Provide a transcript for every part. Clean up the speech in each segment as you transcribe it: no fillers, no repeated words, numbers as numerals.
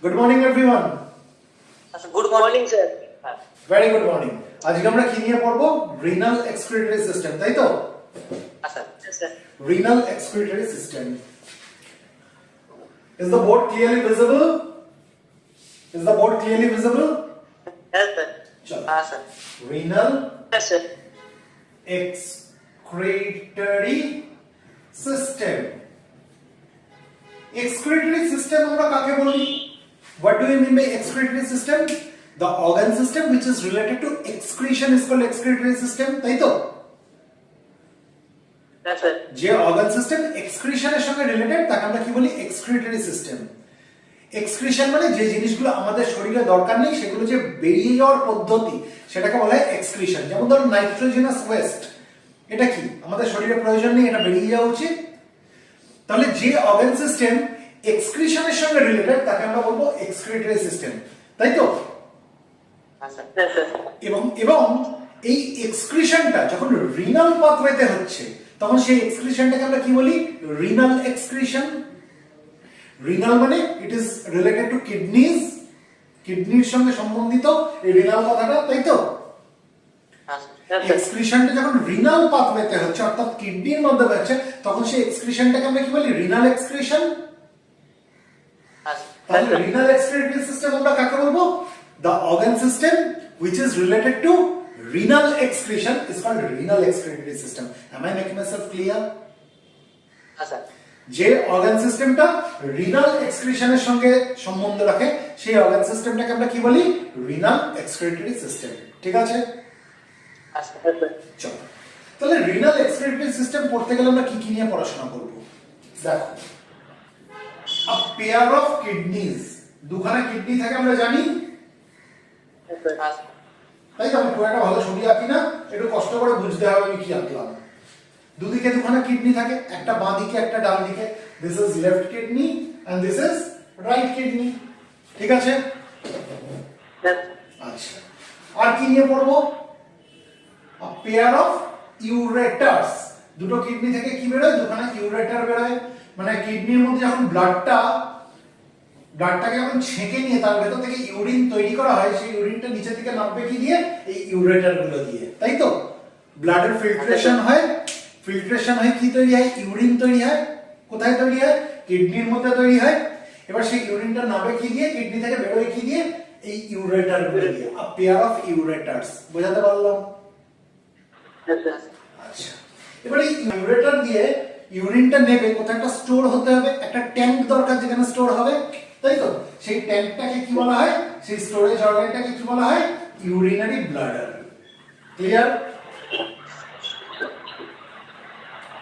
Good morning everyone. Good morning, sir. Very good morning. আজকে আমরা কি নিয়ে পড়বো? Renal excretory system, তাই তো? Yes, sir. Renal excretory system. Is the board clearly visible? Is the board clearly visible? Yes, sir. Chalo. Sir. Renal Yes, sir. excretory system. Excretory system আমরা কাকে বলি? What do you mean by excretory system? The organ system which is related to excretion is called excretory system, তাই তো? Yes, sir. যে organ system excretion এর সঙ্গে related তাকে আমরা কি বলি? excretory system. excretion মানে যে জিনিসগুলো আমাদের শরীরে দরকার নেই সেগুলো যে বেরিয়ে যাওয়ার পদ্ধতি সেটাকে বলা হয় excretion. যেমন ধরুন নাইট্রোজেনাস ওয়েস্ট, এটা কি আমাদের শরীরে প্রয়োজন নেই, এটা বেরিয়ে যাওয়া উচিত। তাহলে যে অর্গান সিস্টেম এক্সক্রিশনের সঙ্গে রিলেটেড তাকে আমরা বলবো এক্সক্রিটরি সিস্টেম, তাই তো? Yes, sir. এবং এই এক্সক্রিশনটা যখন রিনাল পাথওয়েতে হচ্ছে তখন সেই এক্সক্রিশনটাকে আমরা কি বলি? Renal excretion. রিনাল মানে it is related to kidneys, কিডনির সঙ্গে সম্বন্ধিত এই রিনাল কথাটা, তাই তো? এক্সক্রিশনটা যখন রিনাল পাথওয়েতে হচ্ছে অর্থাৎ কিডনির মধ্যে হচ্ছে তখন সেই এক্সক্রিশনটাকে আমরা কি বলি? Renal excretion. তাহলে রিনাল এক্সক্রিটরি সিস্টেম আমরা কাকে বলবো? The organ system which is related to renal excretion is called renal excretory system. Am I making myself clear? Yes, sir. যে অর্গান সিস্টেমটা রিনাল এক্সক্রিশনের সঙ্গে সম্বন্ধ রাখে সেই অর্গান সিস্টেমটাকে আমরা কি বলি? Renal excretory system. ঠিক আছে, Yes, sir. চলো তাহলে রিনাল এক্সক্রিটরি সিস্টেম পড়তে গেলে আমরা কি কি নিয়ে পড়াশোনা করব? দেখো, a pair of kidneys, দুখানা কিডনি থাকে আমরা জানি, Yes, sir. তাই তো? আমি খুব একটা ভালো ছবি আঁকি না, একটু কষ্ট করে বুঝতে হবে আমি কি আঁকলাম। দুদিকে দুখানা কিডনি থাকে, একটা বাঁ দিকে একটা ডান দিকে। This is left kidney and this is right kidney. ঠিক আছে, Yes. আচ্ছা আর কি নিয়ে পড়বো? a pair of ureters, দুটো কিডনি থেকে কি বেরোয়? দুখানা ইউরেটার বেরোয়। মানে কিডনির মধ্যে যখন ব্লাডটাকে যখন ছেঁকে নিয়ে তার ভেতর থেকে ইউরিন তৈরি করা হয় সেই ইউরিনটা নিচের দিকে নামবে কি দিয়ে? এই ইউরেটার গুলো দিয়ে, তাই তো? ব্লাডের ফিল্ট্রেশন হয়, ফিল্ট্রেশন হয় কি তৈরি হয়? ইউরিন তৈরি হয়। কোথায় তৈরি হয়? কিডনির মধ্যে তৈরি হয়। এবার সেই ইউরিনটা নামবে কি দিয়ে? কিডনি থেকে বেরোয় কি দিয়ে? এই ইউরেটার গুলো দিয়ে। a pair of ureters, বোঝাতে পারলাম? Yes, sir. আচ্ছা, এবার এই ইউরেটার দিয়ে ইউরিনটা নেবে, কোথায় একটা স্টোর হতে হবে, একটা ট্যাঙ্ক দরকার যেখানে স্টোর হবে, তাই তো? সেই ট্যাঙ্কটাকে কি বলা হয়? সেই স্টোরেজ অর্গানটাকে কি বলা হয়? Urinary bladder. Clear?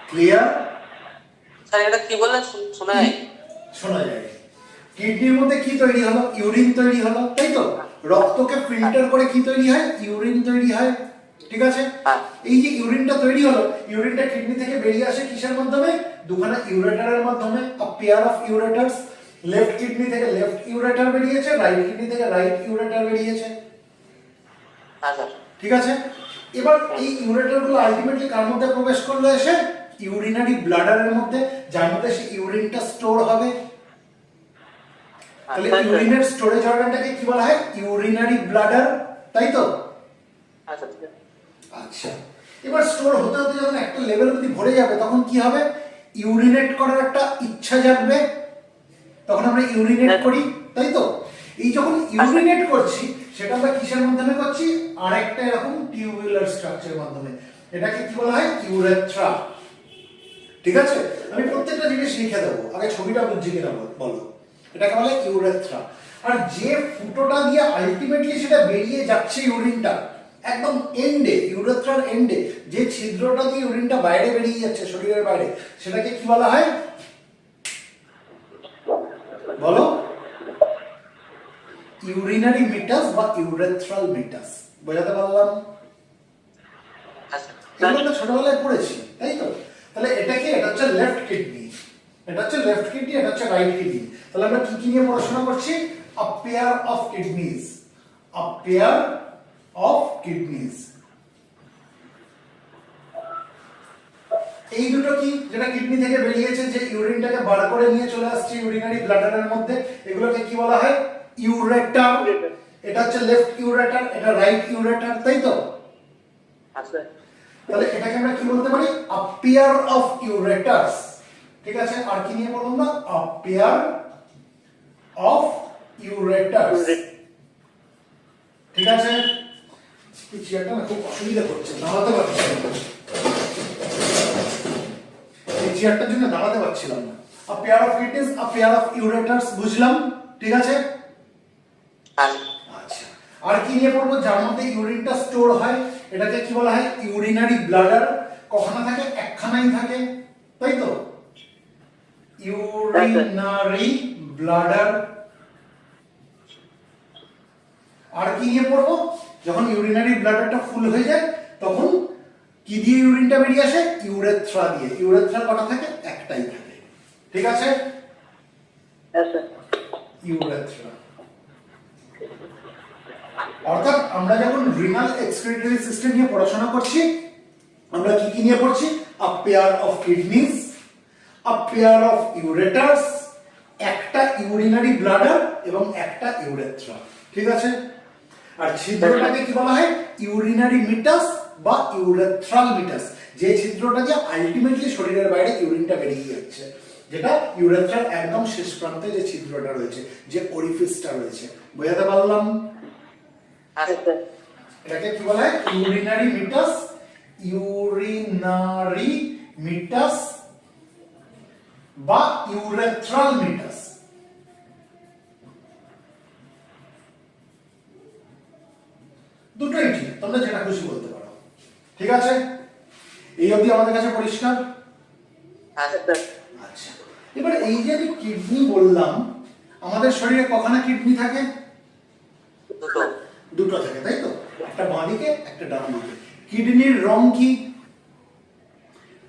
Clear? Sir এটা কি বললেন শোনা যায়? শোনা যায়। কিডনির মধ্যে কি তৈরি হলো? ইউরিন তৈরি হলো, তাই তো? রক্তকে ফিল্টার করে কি তৈরি হয়? ইউরিন তৈরি হয়। ঠিক আছে, এই যে ইউরিনটা তৈরি হলো, ইউরিনটা কিডনি থেকে বেরিয়ে আসে কিসের মাধ্যমে? দুখানা ইউরেটারের মাধ্যমে। a pair of ureters, left kidney থেকে লেফট ইউরেটার বেরিয়েছে, রাইট কিডনি থেকে রাইট ইউরেটার বেরিয়েছে। হ্যাঁ স্যার। ঠিক আছে, এবার এই ইউরেটারগুলো আলটিমেটলি কার মধ্যে প্রবেশ করলো? এসে ইউরিনারি ব্লাডারের মধ্যে, যার মধ্যে সেই ইউরিনটা স্টোর হবে। তাহলে ইউরিনের স্টোরেজ অর্গানটাকে কি বলা হয়? ইউরিনারি ব্লাডার, তাই তো? হ্যাঁ স্যার। আচ্ছা, এবার স্টোর হতে হতে যখন একটা লেভেল অবধি ভরে যাবে তখন কি হবে? ইউরিনেট করার একটা ইচ্ছা জাগবে, তখন আমরা ইউরিনেট করি, তাই তো? এই যখন ইউরিনেট করছি সেটা আমরা কিসের মাধ্যমে করছি? আরেকটা এরকম টিউবুলার স্ট্রাকচারের মাধ্যমে। এটাকে কি বলা হয়? ইউরেথ্রা। ঠিক আছে, আমি প্রত্যেকটা জিনিস লিখে দেবো, আগে ছবিটা বুঝছি কিনা বলো। এটাকে বলে ইউরেথ্রা। আর যে ফুটোটা দিয়ে আলটিমেটলি সেটা বেরিয়ে যাচ্ছে ইউরিনটা, একদম এন্ডে, ইউরেথ্রার এন্ডে যে ছিদ্রটা দিয়ে ইউরিনটা বাইরে বেরিয়ে যাচ্ছে শরীরের বাইরে, সেটাকে কি বলা হয়? বলো। ইউরিনারি মিটাস বা ইউরেথ্রাল মিটাস। বোঝাতে পারলাম? এগুলো তো ছোটবেলায় পড়েছি, তাই তো? তাহলে এটা কি? এটা হচ্ছে লেফট কিডনি, এটা হচ্ছে লেফট কিডনি, এটা হচ্ছে রাইট কিডনি। তাহলে আমরা কি কি নিয়ে পড়াশোনা করছি? a pair of kidneys, a pair of kidneys. এই দুটো কি যেটা কিডনি থেকে বেরিয়েছে, যে ইউরিনটাকে বার করে নিয়ে চলে আসছে ইউরিনারি ব্লাডারের মধ্যে, এগুলোকে কি বলা হয়? ইউরেটার। এটা হচ্ছে লেফট ইউরেটার, এটা রাইট ইউরেটার, তাই তো? আচ্ছা তাহলে এটাকে আমরা কি বলতে পারি? A pair of ureters. ঠিক আছে, আর কি নিয়ে বলবো না? A pair of ureters. ঠিক আছে, এই চেয়ারটা না খুব অসুবিধা করছে, দাঁড়াতে পারছি না, এই চেয়ারটার জন্য দাঁড়াতে পারছিলাম না। A pair of kidneys, a pair of ureters, বুঝলাম? ঠিক আছে। আচ্ছা, আর কি নিয়ে পড়বো? যার মধ্যে ইউরিনটা স্টোর হয়, এটাকে কি বলা হয়? Urinary bladder. কখানা থাকে? একখানাই থাকে, তাই তো? Urinary bladder. আর কি নিয়ে পড়বো? যখন ইউরিনারি ব্লাডারটা ফুল হয়ে যায় তখন কি দিয়ে ইউরিনটা বেরিয়ে আসে? ইউরেথ্রা দিয়ে। ইউরেথ্রা কটা থাকে? একটাই থাকে। ঠিক আছে, ইউরেথ্রা। অর্থাৎ আমরা যখন রিনাল এক্সক্রিটরি সিস্টেম নিয়ে পড়াশোনা করছি, আমরা কি কি নিয়ে পড়ছি? A pair of kidneys, a pair of ureters, একটা ইউরিনারি ব্লাডার এবং একটা ইউরেথ্রা। ঠিক আছে, আর ছিদ্রটাকে কি বলা হয়? ইউরিনারি মিটাস বা ইউরেথ্রাল মিটাস, যে ছিদ্রটা দিয়ে আলটিমেটলি শরীরের বাইরে ইউরিনটা বেরিয়ে যাচ্ছে, যেটা ইউরেথ্রার একদম শেষ প্রান্তে যে ছিদ্রটা রয়েছে, যে অরিফিসটা রয়েছে। বোঝাতে পারলাম? এটাকে কি বলা হয়? ইউরিনারি মিটাস, ইউরিনারি মিটাস বা ইউরেথ্রাল মিটাস। দুটোই ঠিক, তোমরা যেটা খুশি বলতে পারো। ঠিক আছে, এই অবধি আমাদের কাছে পরিষ্কার? আচ্ছা, এবার এই যে আমি কিডনি বললাম, আমাদের শরীরে কখানা কিডনি থাকে? দুটো থাকে, তাই তো? একটা বাঁ দিকে, একটা ডান দিকে। কিডনির রং কি?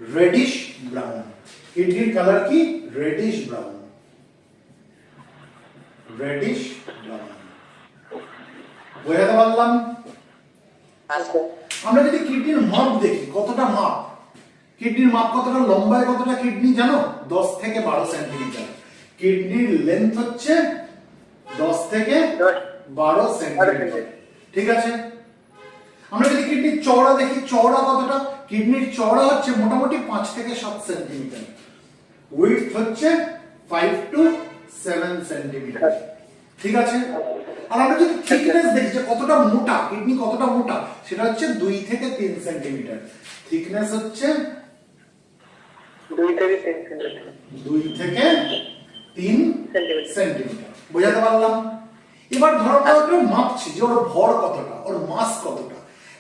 Radish brown. কিডনির কালার কি? Radish brown. Radish brown. বোঝাতে পারলাম? আমরা যদি কিডনির মাপ দেখি, কতটা মাপ? কিডনির মাপ কতটা? লম্বায় কতটা কিডনি জানো? 10 থেকে 12 সেন্টিমিটার। কিডনির লেন্থ হচ্ছে 10 থেকে 12 সেন্টিমিটার। ঠিক আছে, আমরা যদি কিডনির চওড়া দেখি, চওড়া কতটা? কিডনির চওড়া হচ্ছে মোটামুটি 5 থেকে 7 সেন্টিমিটার। উইডথ হচ্ছে 5 টু 7 সেন্টিমিটার। ঠিক আছে, আর আমরা যদি থিকনেস দেখি যে কতটা মোটা কিডনি, কতটা মোটা, সেটা হচ্ছে 2 থেকে 3 সেন্টিমিটার। থিকনেস হচ্ছে 2 থেকে 3 সেন্টিমিটার। বোঝাতে পারলাম? এবার ধরো আমরা মাপছি যে ওর ভর কতটা, ওর মাস কতটা।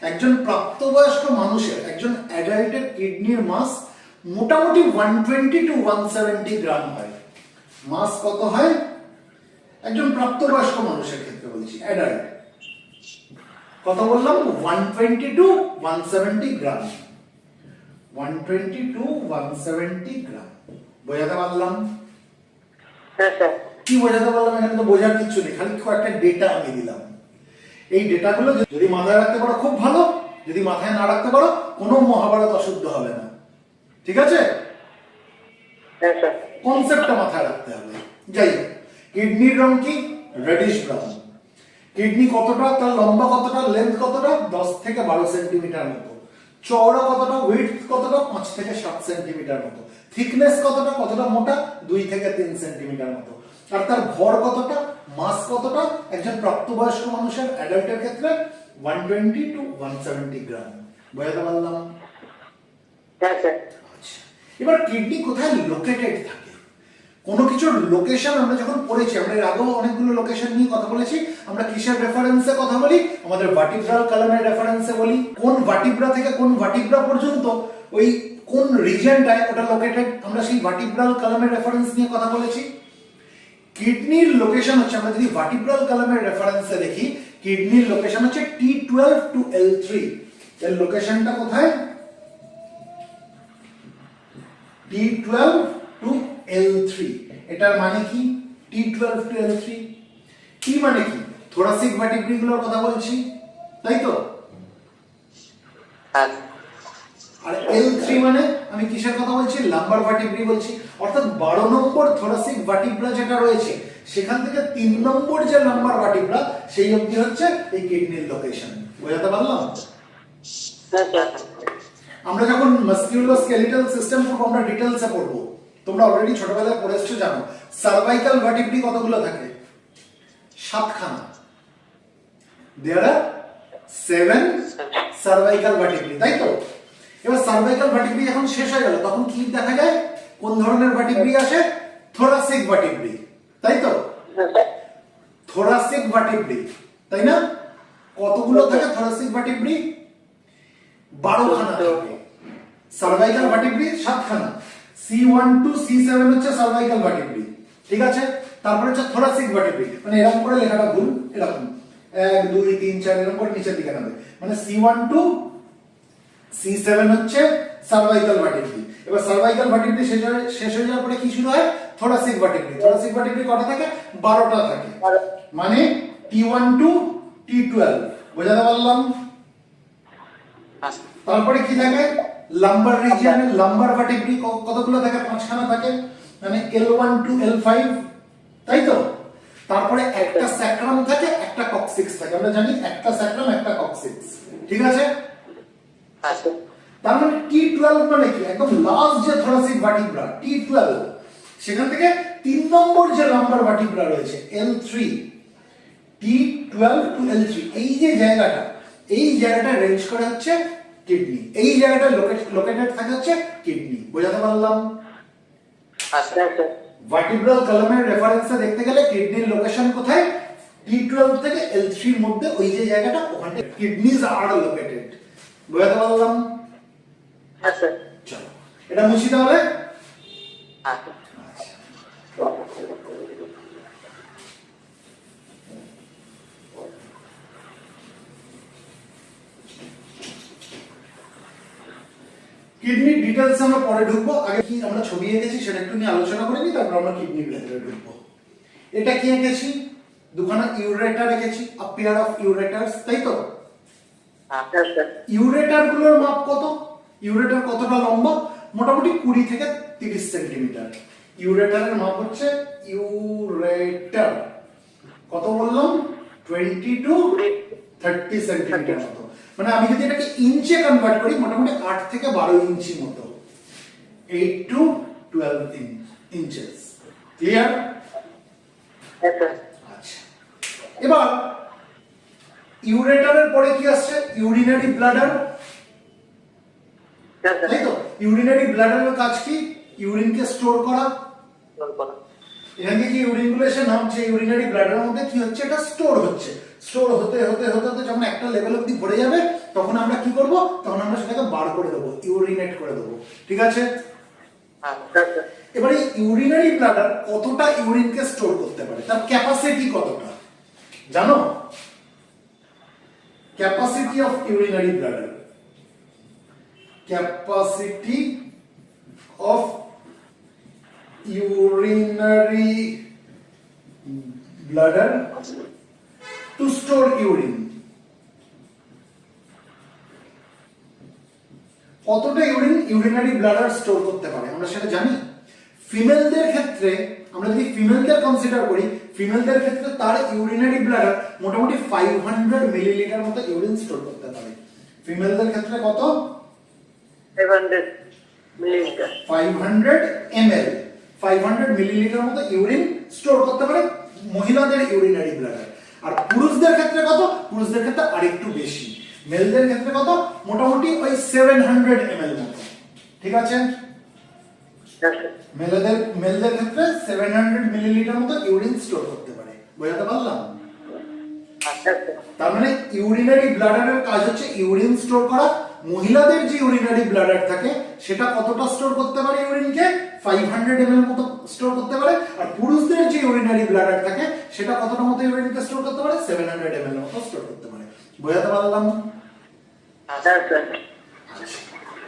একজন প্রাপ্তবয়স্ক মানুষের, একজন অ্যাডাল্টের কিডনির মাস মোটামুটি 120 টু 170 গ্রাম হয়। মাস কত হয়? একজন প্রাপ্তবয়স্ক মানুষের ক্ষেত্রে বলছি, অ্যাডাল্ট। কত বললাম? 120 টু 170 গ্রাম। 120 টু 170 গ্রাম। বোঝাতে পারলাম? কি বোঝাতে পারলাম? এখানে তো বোঝার কিছু নেই, খালি কয়েকটা ডেটা আমি দিলাম। এই ডেটাগুলো যদি মাথায় রাখতে পারো খুব ভালো, যদি মাথায় না রাখতে পারো কোনো মহাভারত অশুদ্ধ হবে না। ঠিক আছে, কনসেপ্টটা মাথায় রাখতে হবে। যাই হোক, কিডনির রং কি? Radish brown. কিডনি কতটা? তার লম্বা কতটা? লেন্থ কতটা? 10 থেকে 12 সেন্টিমিটার মতো। চওড়া কতটা? উইডথ কতটা? 5 থেকে 7 সেন্টিমিটার মতো। থিকনেস কতটা? কতটা মোটা? 2 থেকে 3 সেন্টিমিটার মতো। আর তার ভর কতটা? মাস কতটা? একজন প্রাপ্তবয়স্ক মানুষের, অ্যাডাল্টের ক্ষেত্রে 120 টু 170 গ্রাম। বোঝাতে পারলাম? আচ্ছা, এবার কিডনি কোথায় লোকেটেড থাকে? কোনো কিছুর লোকেশন আমরা যখন পড়েছি, আমরা এর আগেও অনেকগুলো লোকেশন নিয়ে কথা বলেছি। আমরা কিসের রেফারেন্সে কথা বলি? আমাদের ভার্টিব্রাল কলামের রেফারেন্সে বলি। কোন ভার্টিব্রা থেকে কোন ভার্টিব্রা পর্যন্ত ওই কোন রিজিয়নটায় ওটা লোকেটেড, আমরা সেই ভার্টিব্রাল কলামের রেফারেন্স নিয়ে কথা বলেছি। কিডনির লোকেশন হচ্ছে, আমরা যদি ভার্টিব্রাল কলামের রেফারেন্সে দেখি, কিডনির লোকেশন হচ্ছে T12 টু L3। এর লোকেশনটা কোথায়? T12 two L3। এটার মানে কি? T12 টু L3 কি মানে কি? থোরাসিক ভার্টিব্রি গুলোর কথা বলছি, তাই তো? আর L3 মানে আমি কিসের কথা বলছি, লাম্বার ভার্টিব্রি বলছি। অর্থাৎ 12 নম্বর থোরাসিক ভার্টিব্রা যেটা রয়েছে সেখান থেকে 3 নম্বর যে লাম্বার ভার্টিব্রা সেই অবধি হচ্ছে এই কিডনির লোকেশন। বোঝাতে পারলাম? আমরা যখন মাসকিউলোস্কেলিটাল সিস্টেম পড়বো আমরা ডিটেইলসে পড়বো। তোমরা অলরেডি ছোটবেলায় পড়ে এসেছো, জানো সার্ভাইকাল ভার্টিব্রি কতগুলো থাকে? 7খানা। দেয়ার আর 7 সার্ভাইকাল ভার্টিব্রি, তাই তো? এবার সার্ভাইকাল ভার্টিব্রি যখন শেষ হয়ে গেল তখন কি দেখা যায়? কোন ধরনের ভার্টিব্রি আসে? থোরাসিক ভার্টিব্রি, তাই তো? থোরাসিক ভার্টিব্রি, তাই না? কতগুলো থাকে থোরাসিক ভার্টিব্রি? 12খানা থাকে। সার্ভাইকাল ভার্টিব্রি 7খানা। C1 to C7 হচ্ছে সার্ভাইকাল ভার্টিব্রি, ঠিক আছে? তারপরে হচ্ছে থোরাসিক ভার্টিব্রি, মানে এরকম করে লেখাটা ভুল, এরকম 1 2 3 4 এরকম করে নিচের দিকে নামবে, মানে C1 to C7 হচ্ছে সার্ভাইকাল ভার্টিব্রি। এবার সার্ভাইকাল ভার্টিব্রি শেষ হয়ে যাওয়ার পরে কি শুরু হয়? থোরাসিক ভার্টিব্রি। থোরাসিক ভার্টিব্রি কটা থাকে? 12টা থাকে, মানে T1 to T12। বোঝাতে পারলাম? তারপরে কি থাকে? লাম্বার রিজিয়নে লাম্বার ভার্টিব্রি কতগুলো থাকে? 5খানা থাকে, মানে L1 to L5, তাই তো? তারপরে একটা স্যাক্রাম থাকে, একটা কক্সিক্স থাকে। আমরা জানি একটা স্যাক্রাম একটা কক্সিক্স, ঠিক আছে? তার মানে T12 মানে কি? একদম লাস্ট যে থোরাসিক ভার্টিব্রা T12, সেখান থেকে 3 নম্বর যে লাম্বার ভার্টিব্রা রয়েছে L3, T12 to L3, এই যে জায়গাটা, এই জায়গাটা রেঞ্জ করে হচ্ছে কিডনি। এই জায়গাটা লোকেটেড থাকে হচ্ছে কিডনি। বোঝাতে পারলাম? ভার্টিব্রাল কলামের রেফারেন্সে দেখতে গেলে কিডনির লোকেশন কোথায়? T12 থেকে L3 এর মধ্যে ওই যে জায়গাটা, ওখানে কিডনিজ আর লোকেটেড। বোঝাতে পারলাম? চলো এটা মুছি তাহলে। কিডনি ডিটেইলস আমরা পরে ঢুকবো, আগে কি আমরা ছবি এঁকেছি সেটা একটু নিয়ে আলোচনা করে নিই, তারপর আমরা কিডনির ভেতরে ঢুকবো। এটা কি এঁকেছি? দুখানা ইউরেটার এঁকেছি, আ পেয়ার অফ ইউরেটারস, তাই তো? ইউরেটার গুলোর মাপ কত? ইউরেটার কতটা লম্বা? মোটামুটি 20 থেকে 30 সেন্টিমিটার। ইউরেটারের মাপ হচ্ছে, ইউরেটার কত বললাম? 20 to 30 সেন্টিমিটার মতো। মানে আমি যদি এটাকে ইঞ্চে কনভার্ট করি, মোটামুটি 8 থেকে 12 ইঞ্চি মতো, 8 to 12 ইঞ্চেস। ক্লিয়ার? আচ্ছা, এবার ইউরেটারের পরে কি আসছে? ইউরিনারি ব্লাডার, তাই তো? ইউরিনারি ব্লাডারের কাজ কি? ইউরিনকে স্টোর করা। এখান থেকে ইউরিন গুলো এসে নামছে ইউরিনারি ব্লাডারের মধ্যে, কি হচ্ছে? এটা স্টোর হচ্ছে। স্টোর হতে হতে হতে হতে যখন একটা লেভেল অবধি ভরে যাবে তখন আমরা কি করব? তখন আমরা সেটাকে বার করে দেবো, ইউরিনেট করে দেবো, ঠিক আছে? এবারে ইউরিনারি ব্লাডার কতটা ইউরিনকে স্টোর করতে পারে, তার ক্যাপাসিটি কতটা জানো? Capacity of urinary bladder, capacity of urinary bladder to store urine। কতটা ইউরিন ইউরিনারি ব্লাডার স্টোর করতে পারে আমরা সেটা জানি। ফিমেলদের ক্ষেত্রে আমরা যদি ফিমেলদের কনসিডার করি, ফিমেলদের ক্ষেত্রে তার ইউরিনারি ব্লাডার মোটামুটি 500 মিলিলিটার মতো ইউরিন স্টোর করতে পারে। ফিমেলদের ক্ষেত্রে কত? 500 মিলিলিটার, 500 ml, 500 মিলিলিটার মতো ইউরিন স্টোর করতে পারে মহিলাদের ইউরিনারি ব্লাডার। আর পুরুষদের ক্ষেত্রে কত? পুরুষদের ক্ষেত্রে আরেকটু বেশি। মেলদের ক্ষেত্রে কত? মোটামুটি ওই 700 ml মতো, ঠিক আছে? মেলদের ক্ষেত্রে 700 মিলিলিটার মতো ইউরিন স্টোর করতে পারে। বোঝাতে পারলাম? তার মানে ইউরিনারি ব্লাডারের কাজ হচ্ছে ইউরিন স্টোর করা। মহিলাদের যে ইউরিনারি ব্লাডার থাকে সেটা কতটা স্টোর করতে পারে ইউরিনকে? 500 ml মতো স্টোর করতে পারে। আর পুরুষদের যে ইউরিনারি ব্লাডার থাকে সেটা কতটা মতো ইউরিনকে স্টোর করতে পারে? 700 ml মতো স্টোর করতে পারে। বোঝাতে পারলাম?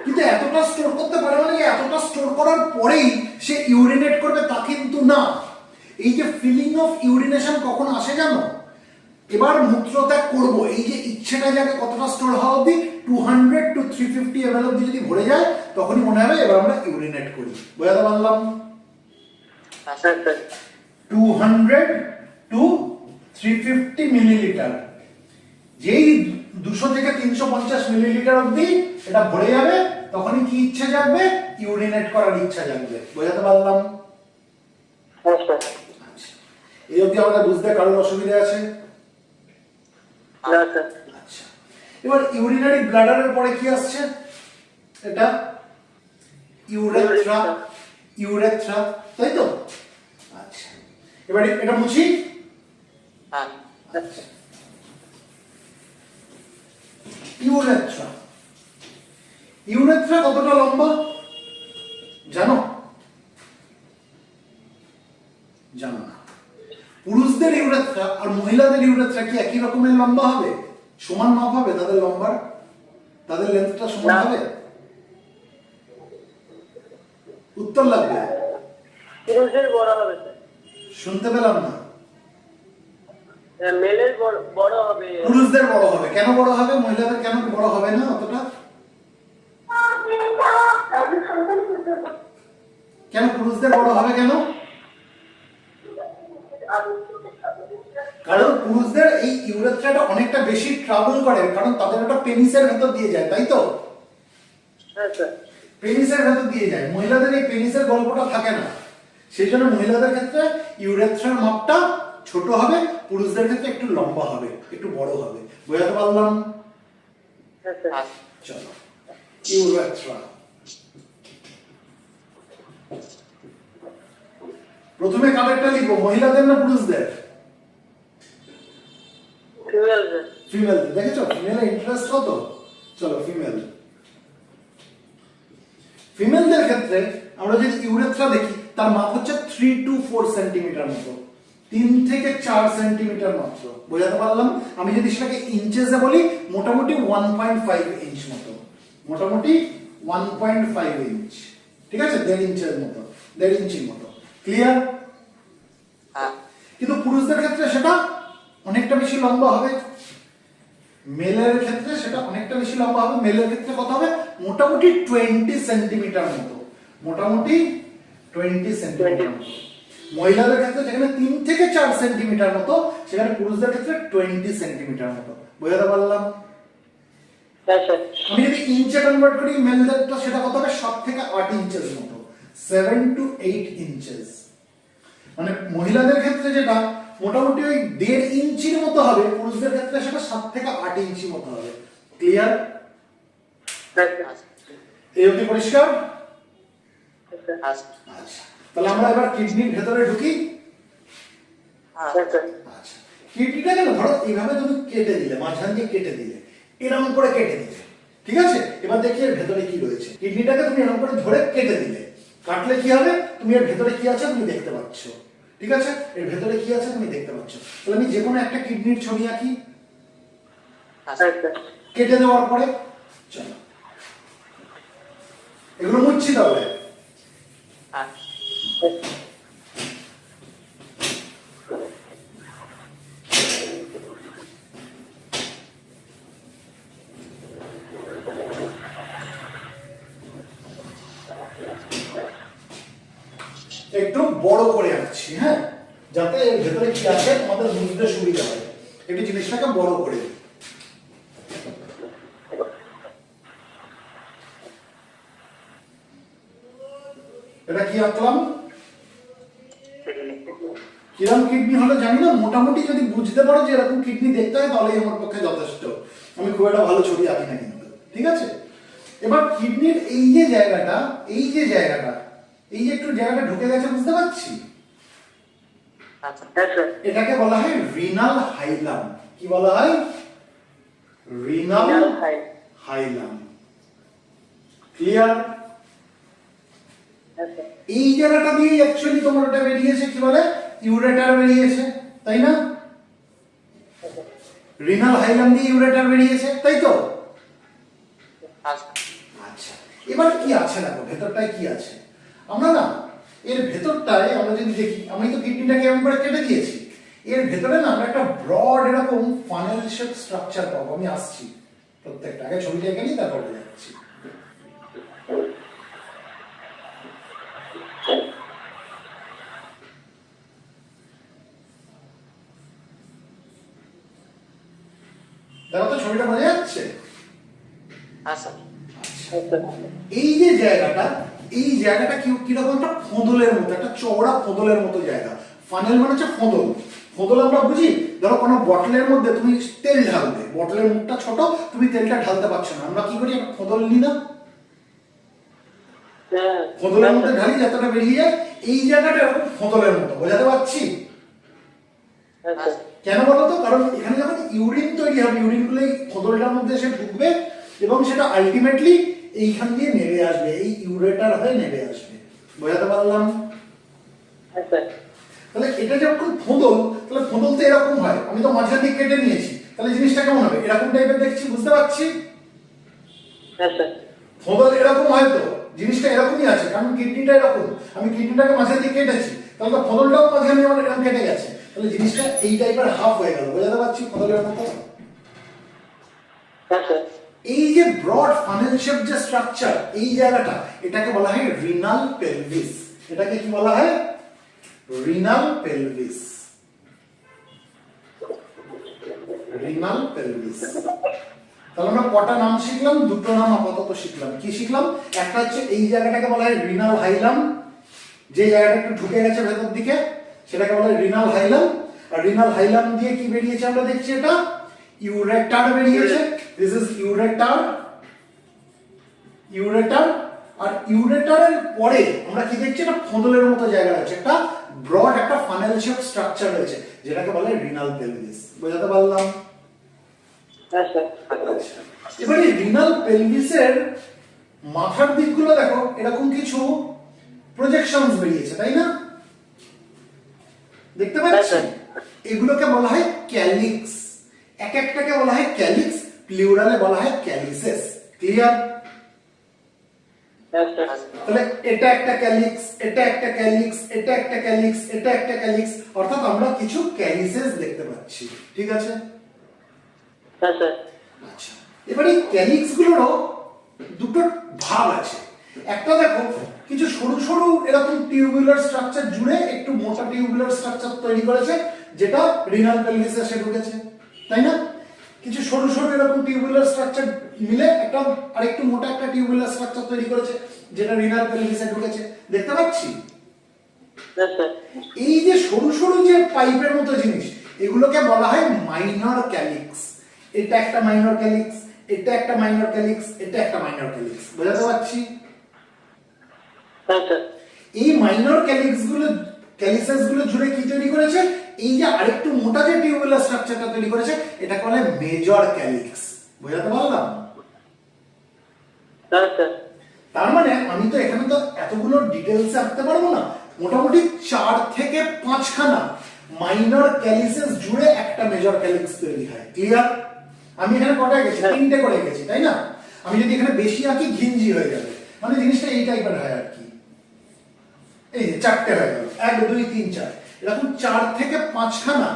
কিন্তু এতটা স্টোর করতে পারে মানে এতটা স্টোর করার পরেই সে ইউরিনেট করবে তা কিন্তু না। এই যে ফিলিং অফ ইউরিনেশন কখন আসে জানো? এবার মূত্রত্যাগ করব, এই যে ইচ্ছেটা যাকে কতটা স্টোর হওয়া অবধি 200 to 350 ml অবধি যদি ভরে যায় তখনই মনে হবে এবার আমরা ইউরিনেট করি। বোঝাতে পারলাম? হ্যাঁ স্যার। 200 to 350 মিলিলিটার, যেই 200 থেকে 350 মিলিলিটার অবধি এটা ভরে যাবে তখনই কি ইচ্ছা জাগবে? ইউরিনেট করার ইচ্ছা জাগবে। বোঝাতে পারলাম? হ্যাঁ স্যার। আচ্ছা, এই অবধি আমাদের বুঝতে কারোর অসুবিধা আছে? না স্যার। আচ্ছা, এবার ইউরিনারি ব্লাডারের পরে কি আসছে? এটা ইউরেথ্রা। ইউরেথ্রা, তাই তো? আচ্ছা, এবার এটা মুছি। হ্যাঁ। আচ্ছা, ইউরেথ্রা। ইউরেথ্রা কতটা লম্বা জানো? জানো না। পুরুষদের ইউরেথ্রা আর মহিলাদের ইউরেথ্রা কি একই রকমের লম্বা হবে? সমান মাপ হবে তাদের লম্বার? তাদের লেন্থটা সমান হবে? উত্তর লাগবে। পুরুষের বড় হবে স্যার, শুনতে পেলাম না। মেলের বড় হবে। পুরুষদের বড় হবে। কেন বড় হবে? মহিলাদের কেন বড় হবে না অতটা? কেন পুরুষদের বড় হবে কেন? কারণ পুরুষদের এই ইউরেথ্রাটা অনেকটা বেশি ট্রাভেল করে, কারণ তাদের ওটা পেনিসের ভেতর দিয়ে যায়, তাই তো? হ্যাঁ স্যার। পেনিসের ভেতর দিয়ে যায়। মহিলাদের এই পেনিসের গল্পটা থাকে না, সেই জন্য মহিলাদের ক্ষেত্রে ইউরেথ্রার মাপটা ছোট হবে, পুরুষদের ক্ষেত্রে একটু লম্বা হবে, একটু বড় হবে। বোঝাতে পারলাম? হ্যাঁ স্যার। হ্যাঁ। চলো, ইউরেথ্রা। প্রথমে কাদেরটা লিখবো, মহিলাদের না পুরুষদের? Female sir. ফিমেল। দেখেছো ফিমেলের ইন্টারেস্ট কত? চলো ফিমেল। ফিমেলদের ক্ষেত্রে আমরা যদি ইউরেথ্রা দেখি তার মাপ হচ্ছে 3 to 4 সেন্টিমিটার মতো, 3 থেকে 4 সেন্টিমিটার মাত্র। বোঝাতে পারলাম? আমি যদি সেটাকে ইঞ্চেসে বলি মোটামুটি 1.5 ইঞ্চ মতো, মোটামুটি 1.5 ইঞ্চ, ঠিক আছে? 1.5 ইঞ্চের মতো, 1.5 ইঞ্চির মতো। ক্লিয়ার? হ্যাঁ। কিন্তু পুরুষদের ক্ষেত্রে সেটা অনেকটা বেশি লম্বা হবে। মেলের ক্ষেত্রে সেটা অনেকটা বেশি লম্বা হবে। মেলের ক্ষেত্রে কত হবে? মোটামুটি 20 সেন্টিমিটার মতো, মোটামুটি 20 সেন্টিমিটার মতো। মহিলাদের ক্ষেত্রে যেখানে 3 থেকে 4 সেন্টিমিটার মতো, সেখানে পুরুষদের ক্ষেত্রে 20 সেন্টিমিটার মতো। বোঝাতে পারলাম? হ্যাঁ স্যার। আমি যদি ইঞ্চে কনভার্ট করি মেলদেরটা সেটা কত হবে? 7 থেকে 8 ইঞ্চের মতো, 7 to 8 ইঞ্চেস। মানে মহিলাদের ক্ষেত্রে যেটা মোটামুটি ওই 1.5 ইঞ্চির মতো হবে, পুরুষদের ক্ষেত্রে সেটা 7 থেকে 8 ইঞ্চি মতো হবে। ক্লিয়ার? হ্যাঁ স্যার। এই অবধি পরিষ্কার? হ্যাঁ। আচ্ছা, তাহলে আমরা এবার কিডনির ভেতরে ঢুকি। হ্যাঁ। হ্যাঁ স্যার। আচ্ছা, কিডনিটাকে না ধরো এইভাবে তুমি কেটে দিলে, মাঝখান দিয়ে কেটে দিলে, এরকম করে কেটে দিলে, ঠিক আছে? এবার দেখি এর ভেতরে কি রয়েছে। কিডনিটাকে তুমি এরকম করে ধরে কেটে দিলে, কাটলে কি হবে? তুমি এর ভেতরে কি আছে তুমি দেখতে পাচ্ছ, ঠিক আছে? এর ভেতরে কি আছে তুমি দেখতে পাচ্ছ। তাহলে আমি যে কোনো একটা কিডনির ছবি আঁকি হ্যাঁ। হ্যাঁ স্যার। কেটে দেওয়ার পরে। চলো, এগুলো মুছছি তাহলে। হ্যাঁ। একটু বড় করে আঁকছি, হ্যাঁ, যাতে এর ভেতরে কি আছে তোমাদের বুঝতে সুবিধা হয়। একটু জিনিসটাকে বড় করে দিই। এটা কি আঁকলাম? কিরম কিডনি হলো জানি না, মোটামুটি যদি বুঝতে পারো যে এরকম কিডনি দেখতে হয় তাহলেই আমার পক্ষে যথেষ্ট। আমি খুব একটা ভালো ছবি আঁকি না কিন্তু, ঠিক আছে? এবার কিডনির এই যে জায়গাটা, এই যে জায়গাটা, এই যে একটু জায়গাটা ঢুকে গেছে, বুঝতে পারছি? আচ্ছা। হ্যাঁ স্যার। এটাকে বলা হয় রিনাল হাইলাম। কি বলা হয়? রিনাল হাইলাম। ক্লিয়ার? হ্যাঁ স্যার। এই জায়গাটা দিয়ে অ্যাকচুয়ালি তোমার ওটা বেরিয়েছে, কি বলে? ইউরেটার বেরিয়েছে, তাই না? রিনাল হাইলাম দিয়ে ইউরেটার বেরিয়েছে, তাই তো? আচ্ছা। আচ্ছা, এবার কি আছে দেখো ভেতরটায় কি আছে। আমরা না এর ভেতরটায় আমরা যদি দেখি, আমি তো কিডনিটাকে এমন করে কেটে দিয়েছি, এর ভেতরে না আমরা একটা ব্রড এরকম ফানেল শেপ স্ট্রাকচার পাবো। আমি আসছি প্রত্যেকটা, আগে ছবিটা এঁকে নিই তারপরে যাচ্ছি। দেখো তো ছবিটা বোঝা যাচ্ছে? হ্যাঁ স্যার। এই যে জায়গাটা, এই জায়গাটা কিরকম একটা ফোঁদলের মতো, একটা চওড়া ফোঁদলের মতো জায়গা। ফানেল মানে হচ্ছে ফোঁদল। ফোঁদল আমরা বুঝি, ধরো কোনো বটলের মধ্যে তুমি তেল ঢালবে, বটলের মুখটা ছোট, তুমি তেলটা ঢালতে পারছো না, আমরা কি করি, একটা ফোঁদল নিই না, ফোঁদলের মধ্যে ঢালি যতটা বেরিয়ে যায়। এই জায়গাটা এরকম ফোঁদলের মতো, বোঝাতে পারছি? কেন বলো তো? কারণ এখানে যখন ইউরিন তৈরি হবে, ইউরিনগুলো এই ফোঁদলটার মধ্যে এসে ঢুকবে এবং সেটা আলটিমেটলি এইখান দিয়ে নেমে আসবে, এই ইউরেটার হয়ে নেমে আসবে। বোঝাতে পারলাম? তাহলে এটা যখন ফোঁদল, তাহলে ফোঁদল তো এরকম হয়, আমি তো মাঝখান দিয়ে কেটে নিয়েছি, তাহলে জিনিসটা কেমন হবে? এরকম টাইপের দেখছি, বুঝতে পারছি? ফোঁদল এরকম হয় তো, জিনিসটা এরকমই আছে, কারণ কিডনিটা এরকম, আমি কিডনিটাকে মাঝখান দিয়ে কেটেছি, তাহলে তো ফোঁদলটাও মাঝখান দিয়ে আমার এরকম কেটে গেছে, তাহলে জিনিসটা এই টাইপের হাফ হয়ে গেল। বোঝাতে পারছি ফোঁদলের মতো? এই যে ব্রড ফানেল শেপ যে স্ট্রাকচার, এই জায়গাটা, এটাকে বলা হয় রিনাল পেলভিস। এটাকে কি বলা হয়? Renal pelvis. Renal pelvis. তাহলে আমরা কটা নাম শিখলাম? দুটো নাম আপাতত শিখলাম। কি শিখলাম? একটা হচ্ছে এই জায়গাটাকে বলা হয় রিনাল হাইলাম, যে জায়গাটা একটু ঢুকে গেছে ভেতর দিকে, সেটাকে বলা হয় রিনাল হাইলাম। আর রিনাল হাইলাম দিয়ে কি বেরিয়েছে আমরা দেখছি, এটা ইউরেটার বেরিয়েছে। This is ureter. ইউরেটার। আর ইউরেটারের পরে আমরা কি দেখছি, একটা ফোঁদলের মতো জায়গা আছে, একটা ব্রড একটা ফানেল শেপ স্ট্রাকচার রয়েছে, যেটাকে বলে রিনাল পেলভিস। বোঝাতে পারলাম? এবারে রিনাল পেলভিসের মাথার দিকগুলো দেখো, এরকম কিছু প্রজেকশনস বেরিয়েছে, তাই না? দেখতে পাচ্ছি? এগুলোকে বলা হয় ক্যালিক্স। এক একটাকে বলা হয় ক্যালিক্স, প্লুরালে বলা হয় ক্যালিসেস। ক্লিয়ার? তাহলে এটা একটা ক্যালিক্স, এটা একটা ক্যালিক্স, এটা একটা ক্যালিক্স, এটা একটা ক্যালিক্স, অর্থাৎ আমরা কিছু ক্যালিসেস দেখতে পাচ্ছি। ঠিক আছে? আচ্ছা, এবারে ক্যালিক্স গুলোরও দুটো ভাগ আছে। একটা দেখো, কিছু সরু সরু এরকম টিউবুলার স্ট্রাকচার জুড়ে একটু মোটা টিউবুলার স্ট্রাকচার তৈরি করেছে, যেটা রিনাল পেলভিসে এসে ঢুকেছে, তাই না? কিছু সরু সরু এরকম টিউবুলার স্ট্রাকচার মিলে একটা আরেকটু মোটা একটা টিউবুলার স্ট্রাকচার তৈরি করেছে, যেটা রিনাল পেলভিসে ঢুকেছে। দেখতে পাচ্ছি? এই যে সরু সরু যে পাইপের মতো জিনিস, এগুলোকে বলা হয় মাইনর ক্যালিক্স। এটা একটা মাইনর ক্যালিক্স, এটা একটা মাইনর ক্যালিক্স, এটা একটা মাইনর ক্যালিক্স। বোঝাতে পারছি? এই মাইনর ক্যালিক্স গুলো, ক্যালিসেস গুলো জুড়ে কি তৈরি করেছে, এই যে আরেকটু মোটা যে টিউবুলার স্ট্রাকচারটা তৈরি করেছে, এটাকে বলে মেজর ক্যালিক্স। বোঝাতে পারলাম? তার মানে আমি তো এখানে তো এতগুলো ডিটেইলস রাখতে পারবো না, মোটামুটি 4 থেকে 5 খানা মাইনর ক্যালিসেস জুড়ে একটা মেজর ক্যালিক্স তৈরি হয়। ক্লিয়ার? আমি এখানে কটা গেছি? 3টে করে গেছি, তাই না? আমি যদি এখানে বেশি আঁকি ঘিঞ্জি হয়ে যাবে, মানে জিনিসটা এই টাইপের হয় আর কি। এই যে 4টে হয়ে গেল, 1 2 3 4, এরকম 4 থেকে 5 খানা